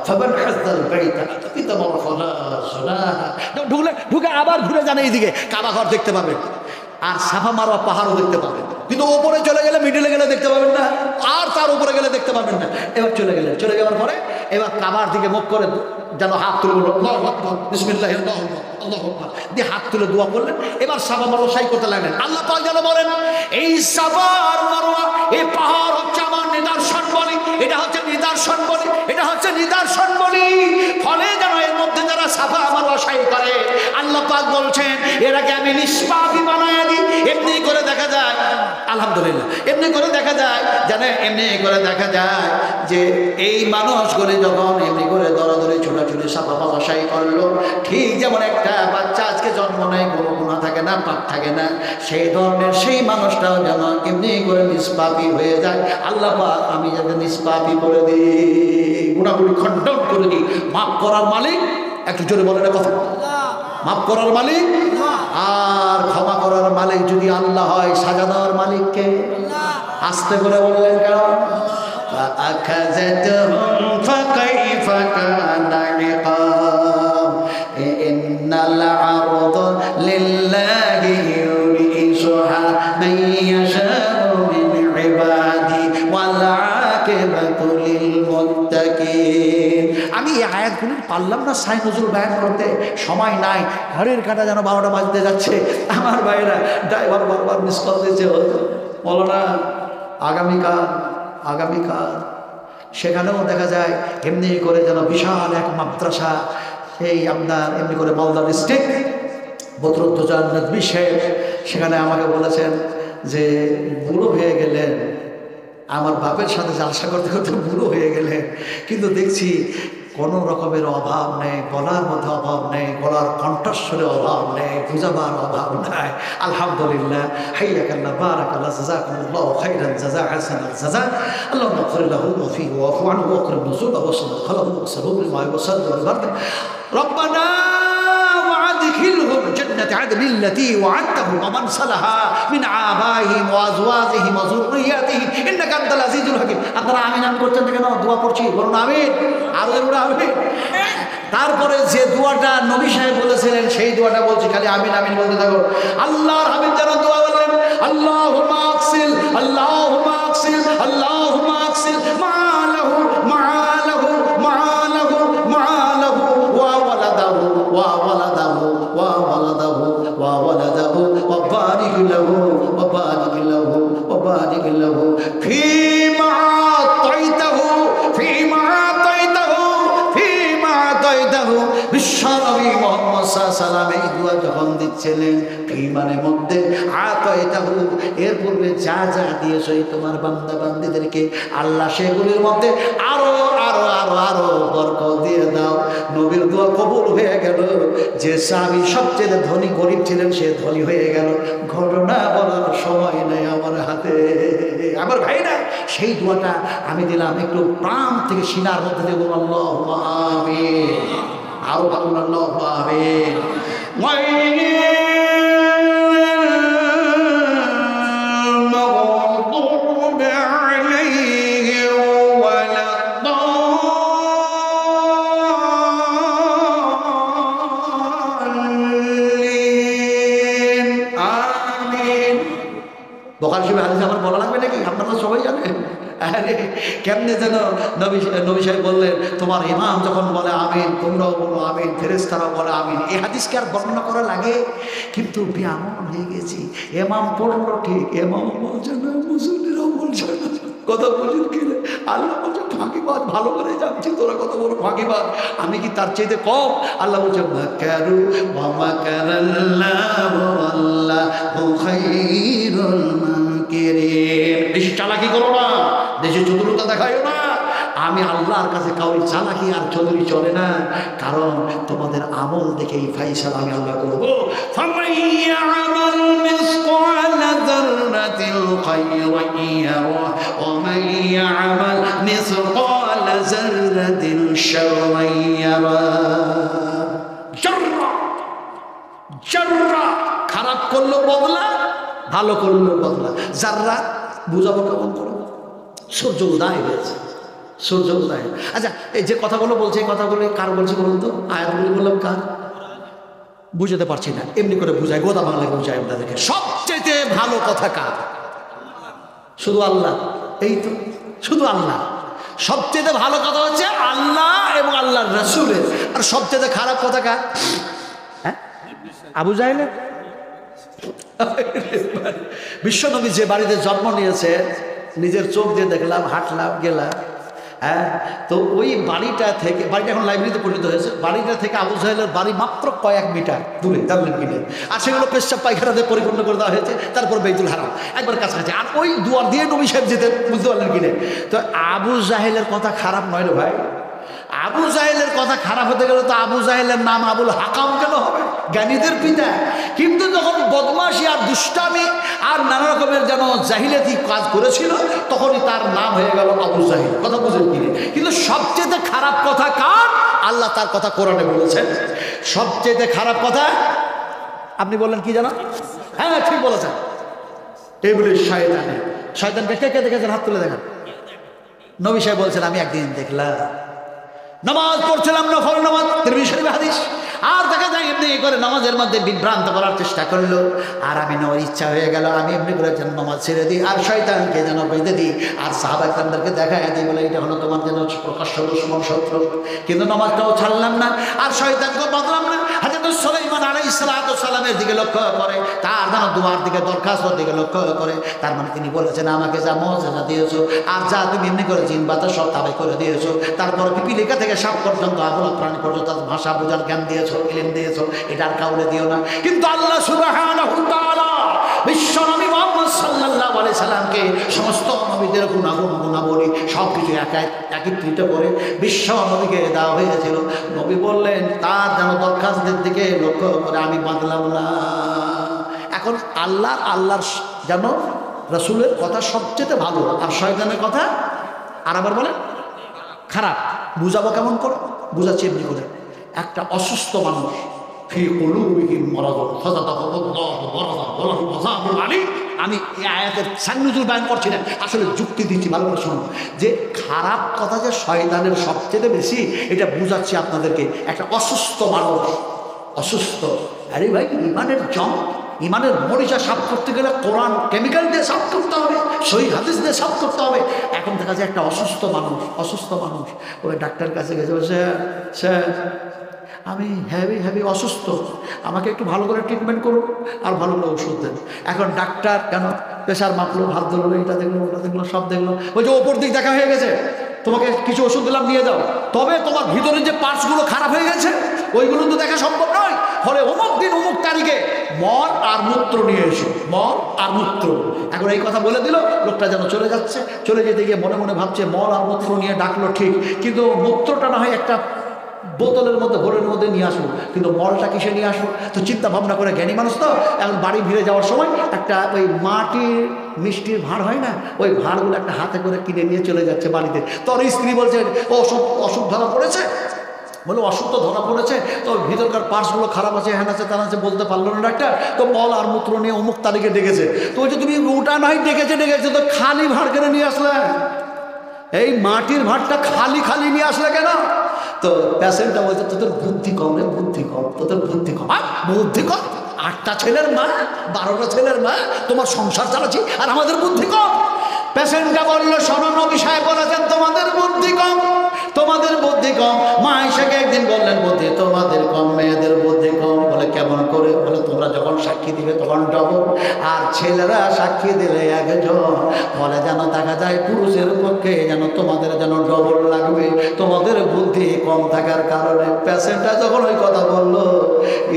ফামান হাজ্জাল বাইতা ফাতামার ফালা সুনাহা। ঢুকলে ঢুকে আবার ঘুরে যান এইদিকে, কাবা ঘর দেখতে পাবেন আর সাফা মারওয়া পাহাড়ও দেখতে পাবেন। কিন্তু ওপরে চলে গেলে, মিডিলে গেলে দেখতে পাবেন না, আর তার উপরে গেলে দেখতে পাবেন না। এবার চলে গেলেন, চলে যাওয়ার পরে এবার কাবার দিকে মুখ করে যেন হাত তুলে বলল আল্লাহু আকবার, বিসমিল্লাহ, আল্লাহু আকবার, আল্লাহু আকবার দিয়ে হাত তুলে দোয়া করলেন। এবার সাফা মারওয়া সাই করতে লাগলেন। আল্লাহ পাক যেন বলেন এই সাফা আর মারওয়া, এই পাহাড় হচ্ছে আমার নিদর্শন বলি, এটা হচ্ছে নিদর্শন বলি, এটা হচ্ছে নিদর্শন বলি। ফলে যেন এর মধ্যে যারা সাফা মারওয়া সাই করে আল্লাহ পাক বলবেন বলছেন এরাকে আমি নিষ্পাপী বানায় দিই। এমনি করে দেখা যায়, আলহামদুলিল্লাহ, এমনি করে দেখা যায়, জানে এমনি করে দেখা যায় যে এই মানুষগুলি যখন এমনি করে দরাদরি ছোটাছুটি সাপা বাসাই করলো, ঠিক যেমন একটা বাচ্চা আজকে জন্ম নেয়, কোনো গুণা থাকে না, পাপ থাকে না, সেই ধরনের সেই মানুষটাও যেন এমনি করে নিষ্পাপী হয়ে যায়। আল্লাহ পাক আমি যাতে নিষ্পাপী করে দিই, গুণাগুলি খণ্ডন করে দিই। মাফ করার মালিক, একটু জোরে বলেন কথা, মাফ করার মালিক আর ক্ষমা করার মালিক যদি আল্লাহ হয়, সাজা দেওয়ার মালিককে আস্তে করে বললেন কেন? ইন্নাল আরদা লিল্লাহি ইউরিসুহা মান ইয়াশাউ মিন ইবাদি ওয়াল আকিবাতু লিল মুত্তাকিন। আমি এই আয়াতগুলো পারলাম না সাই নজরুল বয়ান করতে, সময় নাই, ঘরের কাঁটা যেন 12টা বাজতে যাচ্ছে। আমার ভাইরা ড্রাইভার বারবার মিস কল দিয়েছে, বলো না আগামীকাল সেখানেও দেখা যায় এমনি করে যেন বিশাল এক মাদ্রাসা, সেই আপনার এমনি করে মালদা ডিস্ট্রিক্ট বদরুদ্দোজান নদভী সাহেব সেখানে আমাকে বলেছেন যে বুড়ো হয়ে গেলেন, আমার বাপের সাথে জালসা করতে করতে বুড়ো হয়ে গেলেন, কিন্তু দেখছি কোনো রকমের অভাব নেই, গলার মধ্যে অভাব নেই, গলার কণ্ঠস্বরে অভাব নেই, বুঝাবার অভাব নাই। আলহামদুলিল্লাহ, হাইয়াকাল্লাহ, বারাকাল্লাহ, জাযাকুমুল্লাহু খাইরান জাযা, হাসানাত জাযা। আল্লাহুম্মা ইগফির লাহু ওয়াফিহি ওয়াফু আনহু ওয়াকরিম নুজুলাহু ওয়াসবির খালাহু ওয়াসরুহু বিল-মা'i ওয়াস-সাল্জি ওয়াল-বারদ। রব্বানা وأدخلهم جنة عدن التي وعدتهم ومن صلح من آبائهم وأزواجهم وذرياتهم إنك أنت العزيز الحكيم। আপনারা আমিন আমিন করছেন কেন? দোয়া করছি, বলুন আমিন, আরো বলুন আমিন। তারপরে যে দোয়াটা নবী সাহেব বলেছিলেন সেই দোয়াটা বলছি, খালি আমিন আমিন বলতে থাকো। আল্লাহর হাবিব যেন দোয়া বললেন, আল্লাহুম্মা আকসিল, আল্লাহুম্মা আকসিল, আল্লাহুম্মা আকসিল মা'লাহু মা'লাহু মা'লাহু মা'লাহু ওয়া ওয়ালাদাহু ওয়া ওয়ালাদাহু ওয়া ওয়ালাদাহু ওয়া ওয়ালাদাহু ওয়া বারিক লাহু ওয়া বারিক লাহু ওয়া বারিক লাহু ফীমা আতাইতাহু ফীমা আতাইতাহু ফীমা আতাইতাহু। বিশ্বনবী মুহাম্মদ সাল্লাল্লাহু আলাইহি ওয়াসাল্লাম এই দোয়া যখন দিচ্ছিলেন, ফীমানের মধ্যে আতাইতাহু, এর পূর্বে যা যা দিয়েছো তোমার বান্দা বান্দীদেরকে আল্লাহ সেগুলির মধ্যে আরো আরো আরো আরো বরকত দিয়ে দাও। নবীর দোয়া কবুল হয়ে গেল। যে সাহাবী সবচেয়ে ধনী গরিব ছিলেন সে ধনী হয়ে গেল। ঘটনা বলার সময় নেই আমার হাতে। আমার ভাইরা, সেই দোয়াটা আমি দিলাম একটু প্রাণ থেকে সিনার মধ্যে দেবো, আল্লাহুম্মা আমিন। আরো বলুন আল্লাহুম্মা আমিন। বুখারী শরীফের হাদিস আমার বলা লাগবে নাকি? আপনারা সবাই জানেন। আরে কেমনে যেন নবী সাহেব বললেন, তোমার ইমাম যখন বলে আমিন তোমরাও বলো আমিন, ফেরেশতারাও বলে আমিন। এই হাদিসকে আর বর্ণনা করা লাগে? কিন্তু এমন হয়ে গেছি, ইমাম পড়লো ঠিক, ইমাম বলছে না, মুসল্লিরাও বলছে না। কথা বলছেন কি? আল্লাহ বলছে ফাঁকিবাজ, ভালো করে জানছি তোরা কত বড় ফাঁকিবাজ, আমি কি তার চাইতে কম? আল্লাহ বলছে মাকারু ওয়া মাকারাল্লাহু আল্লাহু খায়রুল মাকিরিন। বেশি চালাকি করো না, দেশে চতুরতা দেখাইও না। আমি আল্লাহর কাছে কাউরি চালাকি আর চতুরি চলে না, কারণ তোমাদের আমল দেখেই ফাইসালা আমি আল্লাহ করবো। ফামান ইয়া'মাল মিসকালা যাররাতিন খায়রান ইয়ারা ওয়া মান ইয়া'মাল মিসকালা যাররাতিন শাররান ইয়ারা। জাররা খারাপ করলো বদলা, ভালো করলো বদলা। জাররা বুঝাবো কেমন করে? সূর্য উদয় হয়েছে, সূর্য উদয়। আচ্ছা, এই যে কথাগুলো বলছে, এই কথাগুলো কার বলছে বলুন তো? আয়াতগুলো বললাম কার? বুঝতে পারছি না, এমনি করে বুঝাই, গোদা বাংলায় বুঝাই আপনাদেরকে। সবচেয়ে ভালো কথা কার? শুধু আল্লাহ। এই তো শুধু আল্লাহ। সবচেয়ে ভালো কথা হচ্ছে আল্লাহ এবং আল্লাহর রাসূলের। আর সবচেয়ে খারাপ কথা কার? হ্যাঁ, আবু জাহেলের। বিশ্বনবী যে বাড়িতে জন্ম নিয়েছে, নিজের চোখ দিয়ে দেখলাম, হাঁটলাম, গেলাম, হ্যাঁ, তো ওই বাড়িটা থেকে, বাড়িটা এখন লাইব্রেরিতে পরিণত হয়েছে, বাড়িটা থেকে আবু জাহেলের বাড়ি মাত্র কয়েক মিটার দূরে, জানলেন কিনে। আর সেগুলো পেশাব পায়খানাতে পরিপূর্ণ করে দেওয়া হয়েছে, তারপর বাইতুল হারাম একবার কাছাকাছি। আর ওই দুয়ার দিয়ে নবী সাহেব যেতেন, বুঝতে পারলেন কিনে। তো আবু জাহেলের কথা খারাপ নয় রে ভাই। আবু জাহেলের কথা খারাপ হতে গেলে তো আবু জাহেলের নাম আবুল হাকাম কেন হবে, জ্ঞানীদের পিতা। কিন্তু যখন বদমাশি আর দুষ্টামি আর নানা রকমের যেন জাহিলাতি কাজ করেছিল, তখনই তার নাম হয়ে গেল আবু জাহেল। কথা বুঝেন কিনে। কিন্তু সবচেয়ে খারাপ কথা কার? আল্লাহ তার কথা কোরআনে বলেছেন। সবচেয়ে খারাপ কথা আপনি বললেন কি জানা? হ্যাঁ ঠিক বলেছেন, টেবিলের শয়তানে। শয়তানকে কে কে দেখেছেন? হাত তুলে দেখান। নবী সাহেব বলছেন, আমি একদিন দেখলাম নামাজ পড়ছিলাম, নফল নামাজ, তিরমিজি শরীফে হাদিস। আর দেখা যায় এমনি করে নামাজের মধ্যে বিভ্রান্ত করার চেষ্টা করলো। আর আমি নেওয়ার ইচ্ছা হয়ে গেল, আমি এমনি করে যেন নামাজ ছেড়ে দিই আর শয়তানকে যেন বেঁধে দিই আর সাহাবা ইকরামদেরকে দেখায় দিই, বলে এটা হলো তোমার যেন প্রকাশ্য দুশমন শত্রু। কিন্তু নামাজটাও ছাড়লাম না আর শয়তানকেও বাঁধলাম না। হযরত সুলাইমান আলাইহিস সালাতু সালামের দিকে লক্ষ্য করে, তার যেন দুয়ার দিকে, দরখাস্তর দিকে লক্ষ্য করে। তার মানে তিনি বলেছেন, আমাকে যা মর্যাদা দিয়েছো আর যা তুমি এমনি করে জিন বাতাস সব তাবাই করে দিয়েছো, তারপর পিপিলিকা থেকে সাপ পর্যন্ত আবলা প্রাণী পর্যন্ত ভাষা বোঝার জ্ঞান দিয়েছো, ইলম দিয়েছো, এটা আর কাউরে দিও না। কিন্তু আল্লাহ সুবহানাহু ওয়া তাআলা বিশ্ব নবী মুহাম্মদ সাল্লাল্লাহু আলাইহি সাল্লামকে সমস্ত নবীদের গুণাবলী সবকিছু একত্রিত করে বিশ্ব নবীকে দেওয়া হয়েছিল। নবী বললেন, তার যেন দরখাস্তের দিকে লক্ষ্য করে আমি বাঁধলাম না। এখন আল্লাহর যেন রাসূলের কথা সবচেয়ে ভালো, আর শয়তানের কথা আর আবার বলেন খারাপ। বুঝাবো কেমন করে? বুঝাচ্ছি এমনি করে। একটা অসুস্থ মানুষ, ফি কুলুবিহিম মারাদুন ফাযাদাহুল্লাহু মারাদান ওয়া লাহুম আযাবুন আলীম। আমি এই আয়াতের সান্নুজুল বয়ান করছি না, আসলে যুক্তি দিচ্ছি, ভালো করে শুনুন। যে খারাপ কথা যে শয়তানের সবচেয়ে বেশি, এটা বুঝাচ্ছি আপনাদেরকে। একটা অসুস্থ মানুষ, অসুস্থ, আরে ভাই ইমানের জং, ইমানের মরিচা সাফ করতে গেলে কোরআন কেমিক্যাল দিয়ে সাফ করতে হবে, সহি হাদিস দিয়ে সাফ করতে হবে। এখন দেখা যায় একটা অসুস্থ মানুষ ওই ডাক্তার কাছে গেছে, স্যার আমি হেভি অসুস্থ, আমাকে একটু ভালো করে ট্রিটমেন্ট করুন আর ভালো করে ওষুধ দেন। এখন ডাক্তার কেন প্রেশার মাপলো, হাত ধরলো, এটা দেখলো, ওটা দেখলো, সব দেখলো, ওই যে ওপর দিক দেখা হয়ে গেছে, তোমাকে কিছু ওষুধ দিলাম নিয়ে যাও, তবে তোমার ভিতরের যে পার্টসগুলো খারাপ হয়ে গেছে ওইগুলো তো দেখা সম্ভব নয়। ফলে অমুক দিন অমুক তারিখে মল আর মূত্র নিয়ে এসো, মল আর মূত্র। এখন এই কথা বলে দিল, লোকটা যেন চলে যাচ্ছে, চলে যেতে গিয়ে মনে মনে ভাবছে মল আর মূত্র নিয়ে ডাকলো ঠিক, কিন্তু মূত্রটা না হয় একটা বোতলের মধ্যে, ঘোরের মধ্যে নিয়ে আসবো, কিন্তু মলটা কিসে নিয়ে আসবো? তো চিন্তা ভাবনা করে, জ্ঞানী মানুষ তো, এখন বাড়ি ফিরে যাওয়ার সময় একটা ওই মাটির মিষ্টির ভাঁড় হয় না, ওই ভাঁড়গুলো একটা হাতে করে কিনে নিয়ে চলে যাচ্ছে বাড়িতে। তোর স্ত্রী বলছে অসুখ ধরা পড়েছে, বলে অসুখ তো ধরা পড়েছে, তো ভিতরকার পার্টসগুলো খারাপ আছে, হ্যান আছে, তার আছে, বলতে পারলো না ডাক্তার, তো মল আর মূত্র নিয়ে অমুক তারিখে ডেকেছে। তো ওই যে তুমি ওটা নাই ডেকেছে, তো খালি ভাঁড় কেন নিয়ে আসলে? এই মাটির ভাঁড়টা খালি নিয়ে আসলে কেন? তো পেশেন্টটা বলছে, তোদের বুদ্ধি কম রে, বুদ্ধি কম, তোদের বুদ্ধি কম। বুদ্ধি কম? 8টা ছেলের মা, 12টা ছেলের মা, তোমার সংসার চালাচ্ছি আর আমাদের বুদ্ধি কম? পেশেন্টটা বললো, শোনো নবী সাহেব বলেছেন তোমাদের বুদ্ধি কম, তোমাদের বুদ্ধি কম। মা আয়েশাকে একদিন বললেন, বুদ্ধি তোমাদের কম, মেয়েদের বুদ্ধি কম। বলে কেমন করে? বলে তোমরা যখন সাক্ষী দিবে তখন ডবল, আর ছেলেরা সাক্ষী দিলে একজন। বলে যেন দেখা যায় পুরুষের পক্ষে যেন তোমাদের যেন ডবল লাগবে, তোমাদের বুদ্ধি কম থাকার কারণে। পেশেন্টটা যখন ওই কথা বললো,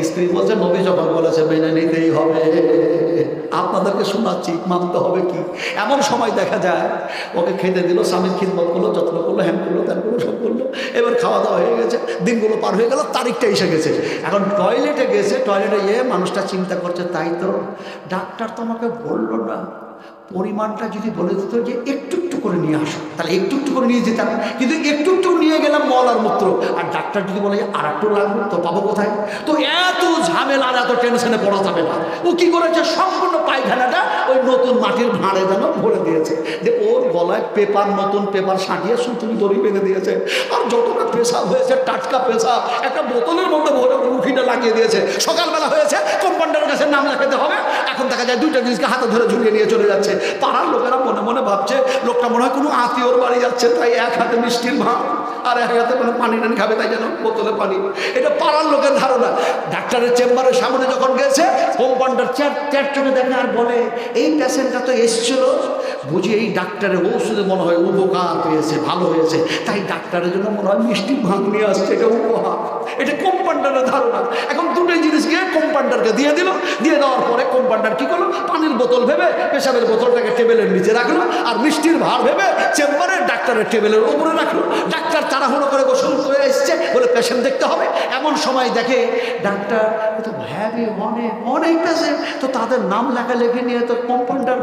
স্ত্রী বলছে নবী যখন বলেছে মেনে নিতেই হবে, আপনাদেরকে শোনাচ্ছি, মানতে হবে কি? এমন সময় দেখা যায় ওকে খেতে দিল, স্বামীর খিদমত করলো, যত্ন করলো, হ্যান করলো, ত্যান করলো, সব করলো। এবার খাওয়া দাওয়া হয়ে গেছে, দিনগুলো পার হয়ে গেল, তারিখটা এসে গেছে। এখন টয়লেটে গেছে, টয়লেটে গিয়ে মানুষটা চিন্তা করছে, তাই তো ডাক্তার তোমাকে বললো না, পরিমাণটা যদি বলে দিত যে একটু একটু করে নিয়ে আসো, তাহলে একটু একটু করে নিয়ে যেতাম, কিন্তু একটু একটু নিয়ে গেলাম মল আর মূত্র। আর ডাক্তার যদি বলে যে আর একটু লাগবে, তো পাবো কোথায়? তো এত ঝামেলা আর এত টেনশনে পড়া যাবে না। ও কি করেছে, সম্পূর্ণ পায়খানাটা ওই নতুন মাটির ভাঁড়ে যেন ভরে দিয়েছে, যে ওর গলায় পেপার, নতুন পেপার সাঁটিয়ে সুতুলি দড়ি বেঁধে দিয়েছে। আর যতটা পেশাব হয়েছে, টাটকা পেশাব একটা বোতলের মধ্যে ভরে মুখিটা লাগিয়ে দিয়েছে। সকালবেলা হয়েছে, কম্পাউন্ডারের কাছে নাম লেখাতে হবে, এখন দেখা যায় 2টা জিনিসকে হাতে ধরে ঝুলিয়ে নিয়ে চলে যাচ্ছে। পাড়ার লোকেরা মনে মনে ভাবছে লোকটা মনে হয় কোনো আত্মীয়র বাড়ি যাচ্ছে, তাই এক হাতে মিষ্টির ভাঁড়, আর এক হাতে মানে পানি টানি খাবে, তাই যেন বোতলে পানি। এটা পাড়ার লোকের ধারণা। ডাক্তারের চেম্বারের সামনে যখন গেছে, কম্পাউন্ডার চার চোখে দেখে আর বলে, এই পেশেন্টটা তো এসছিল, বুঝি এই ডাক্তারের ওষুধে মনে হয় উপকার পেয়েছে, ভালো হয়েছে, তাই ডাক্তারের জন্য মনে হয় মিষ্টি ভাঙ নিয়ে আসছে, এটা উপহার। এটা কম্পাউন্ডারের ধারণা। এখন দুটোই জিনিস গিয়ে কম্পাউন্ডারকে দিয়ে দিল। দিয়ে দেওয়ার পরে কম্পাউন্ডার কি করলো, পানির বোতল ভেবে পেশাবের বোতলটাকে টেবিলের নিচে রাখলো, আর মিষ্টির ভার ভেবে চেম্বারের ডাক্তারের টেবিলের উপরে রাখলো। ডাক্তার তাড়াহুড়ো করে গোসল করে এসছে, বলে পেশেন্ট দেখতে হবে। এমন সময় দেখে ডাক্তার তো ভ্যাবি অনেক পেশেন্ট, তো তাদের নাম লেখালেখি নিয়ে তো কম্পাউন্ডার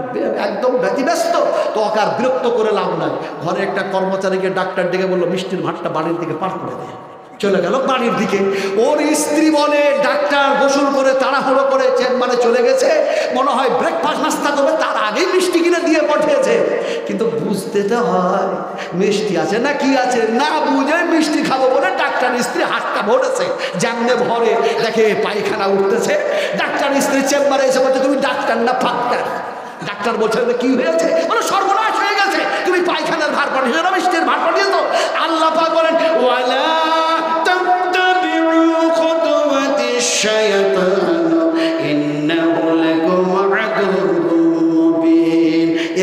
একদম ব্যতিব্যস্ত। তো ওকে আর বিরক্ত করে লাভ নাই। ঘরে একটা কর্মচারীকে ডাক্তার ডেকে বললো, মিষ্টির ভাতটা বাড়ির দিকে পার করে দেয়। চলে গেল বাড়ির দিকে। ওর স্ত্রী বলে, ডাক্তার গোসল করে তাড়াহুড়ো করে চেম্বারে চলে গেছে, মনে হয় ব্রেকফাস্ট নাস্তা করবে, তার আগেই মিষ্টি কিনে দিয়ে পাঠিয়েছে। কিন্তু বুঝতে তো হয় মিষ্টি আছে না কি আছে, না বুঝে মিষ্টি খাবো বলে ডাক্তার স্ত্রী হাতটা ভরেছে, যেমনে ভরে দেখে পায়খানা উঠতেছে। ডাক্তার স্ত্রী চেম্বারে এসে বলছে, তুমি ডাক্তার না ফাক্তার? ডাক্তার বলছে, কি হয়েছে? বলে, সর্বনাশ হয়ে গেছে, তুমি পায়খানার ভার পাঠিয়েছো না মিষ্টির ভার পাঠিয়েছো? আল্লাহ পাক বলেন, ওয়ালা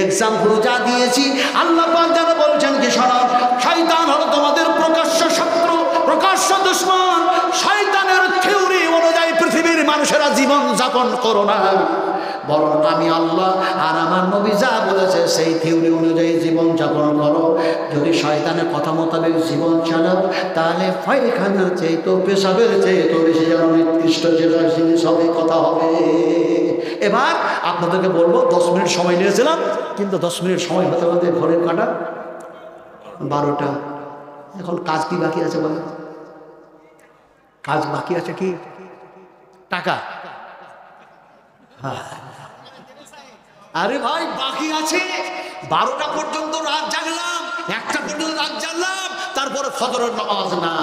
এক্সাম্পল যা দিয়েছি আল্লাহ পাক যেন বলছেন কি, শোনো, শয়তান হলো তোমাদের প্রকাশ্য শত্রু, প্রকাশ্য দুশমন। শয়তানের থিওরি অনুযায়ী পৃথিবীর মানুষেরা জীবন যাপন করো না, বরং আমি আল্লাহ আর আমার নবী যা বলেছে সেই থিওরি অনুযায়ী জীবন যাপন করো। যদি শয়তানের কথা মোতাবেক জীবন চালাও, তাহলে পায়খানার চেয়ে তো পেশাবের চেয়ে তো বেশি যেন নির্দিষ্ট যেটা জিনিস হবে, কথা হবে। এবার আপনাদেরকে বলবো, 10 মিনিট সময় নিয়েছিলাম, কিন্তু 10 মিনিট সময় হতে হতে ঘরের কাটা 12টা। এখন কাজ কি বাকি আছে বলে? কাজ বাকি আছে কি? টাকা। হ্যাঁ, আরে ভাই বাকি আছে। 12টা পর্যন্ত রাত জাগলাম, 1টা পর্যন্ত রাত জাগলাম, তারপরে ফজরের নামাজ না।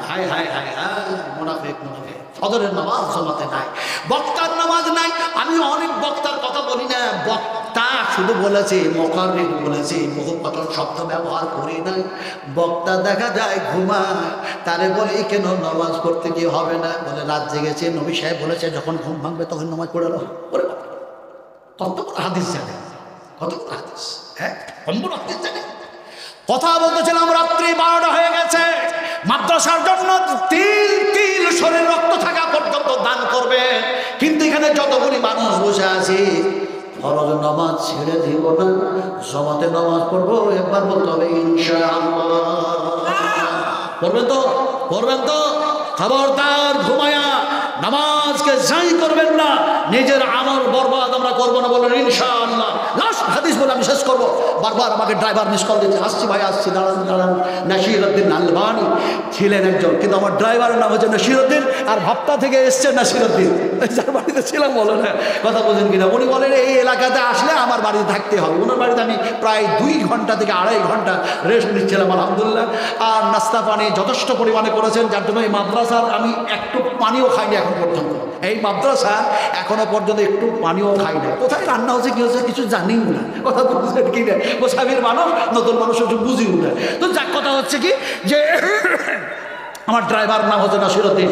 হায় হায় হায় হায়, মুনাফিক মুনাফিক, ফজরের নামাজ জমাতে নাই, বক্তার নামাজ নাই। আমি অনেক বক্তার কথা বলি না, বক্তা শুধু বলেছে, মুকাররির বলেছে, বহু কথা শব্দ ব্যবহার করি নাই। বক্তা দেখা যায় ঘুমায়, তারে বলে কেন নামাজ পড়তে কি হবে না? বলে রাত জেগেছে, নবী সাহেব বলেছে যখন ঘুম ভাঙবে তখন নামাজ পড়ে নাও। কত হাদিস জানে, কত হাদিস, হ্যাঁ, কম্বল হাদিস জানে। কথা বলতেছিলাম, রাত্রি 12টা হয়ে গেছে। মাদ্রাসার জন্য তিল তিল শরীর রক্ত থাকা পর্যন্ত দান করবে, কিন্তু এখানে যতগুলি মানুষ বসে আছে, ফরজ নামাজ ছেড়ে দিব না, জমাতে নামাজ পড়বো। একবার বলতে হবে ইনশাআল্লাহ। পড়বেন তো? পড়বেন তো? খবরদার ঘুমায়া নামাজকে যাই করবেন না, নিজের আমল বরবাদ আমরা করবো না, বলেন ইনশাআল্লাহ। লাস্ট হাদিস বলে আমি শেষ করবো। বারবার আমাকে ড্রাইভার মিস কল দিচ্ছে, আসছি ভাই আসছি, দাঁড়ান দাঁড়ান। নাসিরউদ্দিন আলবানী ছিলেন একজন, কিন্তু আমার ড্রাইভারের নাম হচ্ছে নাসিরউদ্দিন, আর ভাবতা থেকে এসছে নাসিরউদ্দিন, যার বাড়িতে ছিলাম। বলো না, কথা বলছেন কিনা? উনি বলেন এই এলাকাতে আসলে আমার বাড়িতে থাকতে হবে। ওনার বাড়িতে আমি প্রায় 2 ঘন্টা থেকে 2.5 ঘন্টা রেস্ট নিচ্ছিলাম, আলহামদুলিল্লাহ। আর নাস্তা পানি যথেষ্ট পরিমাণে করেছেন, যার জন্য এই মাদ্রাসার আমি একটু পানিও খাইনি এখন পর্যন্ত। এই মাদ্রাসা এখনো পর্যন্ত একটু পানিও খাই না। কোথায় রান্না হচ্ছে কি হচ্ছে কিছু জানিও না, কথা বুঝছেন কি না? গোসাবির মানুষ, নতুন মানুষ একটু বুঝিও না। তো যাক, কথা হচ্ছে কি যে আমার ড্রাইভার নাম হচ্ছে নাসিরউদ্দিন।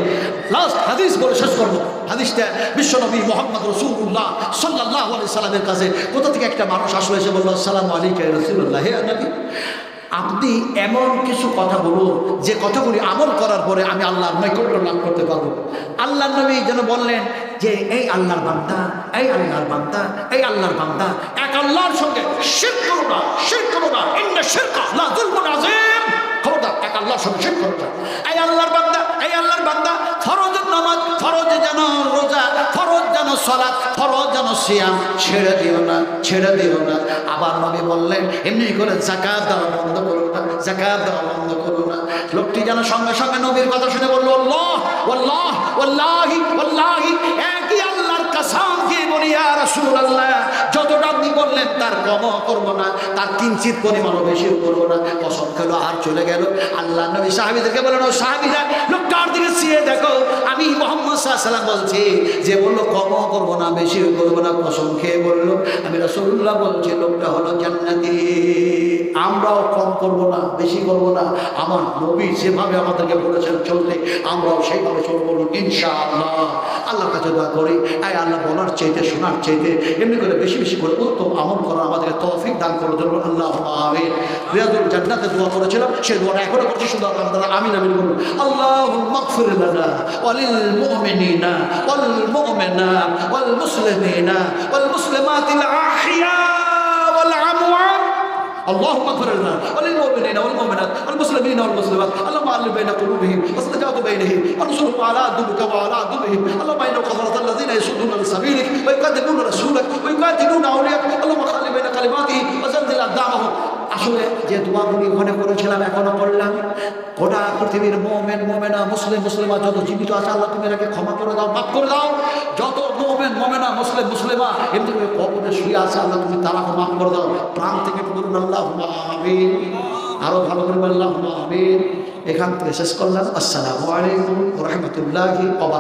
লাস্ট হাদিস বলে শেষ করবো। হাদিসটা বিশ্বনবী মুহাম্মদ রাসূলুল্লাহ সাল্লাল্লাহু আলাইহি সাল্লামের কাছে কোথা থেকে একটা মানুষ আসলে এসে বলল, আসসালামু আলাইকা ইয়া রাসূলুল্লাহ, হে নবী, আপনি এমন কিছু কথা বলুন যে কথাগুলি আমল করার পরে আমি আল্লাহর নৈকট্য লাভ করতে পারবো। আল্লাহ নবী যেন বললেন যে এই আল্লাহর বান্দা, এই আল্লাহর বান্দা, এই আল্লাহর বান্দা, এক আল্লাহর সঙ্গে শিরক করো না, শিরক করো না, ইন্না শিরকা লা যুলমুন আযীম। খবরদার, এক আল্লাহর সঙ্গে শিরক করো না। এই আল্লাহর বান্দা, এই আল্লাহর বান্দা, ফরজ নামাজ, ফরজ যেন রোজা, ফরজ যেন সালাত, ফরজ যেন সিয়াম ছেড়ে দিও না, ছেড়ে দিও না। আবার নবী বললেন এমনি করে যাকাত দেওয়া বন্ধ করো না, যাকাত দেওয়া বন্ধ করো না। লোকটি যেন সঙ্গে সঙ্গে নবীর কথা শুনে বলল, আল্লাহ ওয়াল্লাহ ওয়াল্লাহি ওয়াল্লাহি, একই আল্লাহর কসম দিয়ে বলি ইয়া রাসূলুল্লাহ, যতটা আপনি বললেন তার কম করব করবো না, তার কিঞ্চিত পরিমাণও বেশিও করবো না। কসম খেলো আর চলে গেল। আল্লাহ নবী সাহাবীদেরকে বলেন, ও সাহাবীরা লোকটার দিকে চেয়ে দেখো, আমি মুহাম্মদ সাল্লাল্লাহু আলাইহি ওয়াসাল্লাম বলছি, যে বললো কমও করবো না বেশিও করবো না, কসম খেয়ে বললো আমি রাসূলুল্লাহ বলছি লোকটা হলো জান্নাতি। আমরাও কম করবো না বেশি করবো না, আমার নবী যেভাবে আমাদেরকে বলেছেন চলতে আমরাও সেইভাবে চলবো ইনশাআল্লাহ। আল্লাহর কাছে দোয়া করি, আয় আল্লাহ বলার চাইতে শোনার চাইতে এমনি করে বেশি বেশি করে উত্তম আমল করার আমাদেরকে তৌফিক দান করে দেবো আল্লাহ আমিন। রিয়াজুল জান্নাতে দোয়া করেছিলাম, সেই দোয়াটা এখনো করছি, শুধু আপনারা আমিন আমিন বলুন। আল্লাহুম্মা গফির লানা ওয়া লিল মুমিনিনা ওয়াল মুমিনাত ওয়াল মুসলিমিনা ওয়াল মুসলিমাতিল আহইয়া ওয়াল আমওয়াত। اللهم اغفر لنا وللمؤمنين والمؤمنات والمسلمين والمسلمات، اللهم الف بين قلوبهم واصلح بينهم وانصرهم على عدوك وعلى عدوهم، اللهم ان الكفرة الذين يصدون عن سبيلك ويكذبون رسولك ويقاتلون اولياءك، اللهم خلي بين كلماتهم وزلزل اقدامهم। আসলে যে দোয়াগুলি ওখানে করেছিলাম এখনো করলাম, গোটা পৃথিবীর মুমিন মুমিনা মুসলিম মুসলিমা যত জীবিত আছে আল্লাহ তুমি এটাকে ক্ষমা করে দাও, মাফ করে দাও। যত মুমিন মুমিনা মুসলিম মুসলিমা এমনি করে কবরে শুয়ে আছে আল্লাহ তুমি তারাকে মাফ করে দাও। প্রাণ থেকে বলুন আল্লাহুম্মা আমিন, আরো ভালো করে বললাম আমিন। এখান থেকে শেষ করলাম। আসসালামু আলাইকুম ওয়া রাহমাতুল্লাহি ওয়া বারাকাতুহু।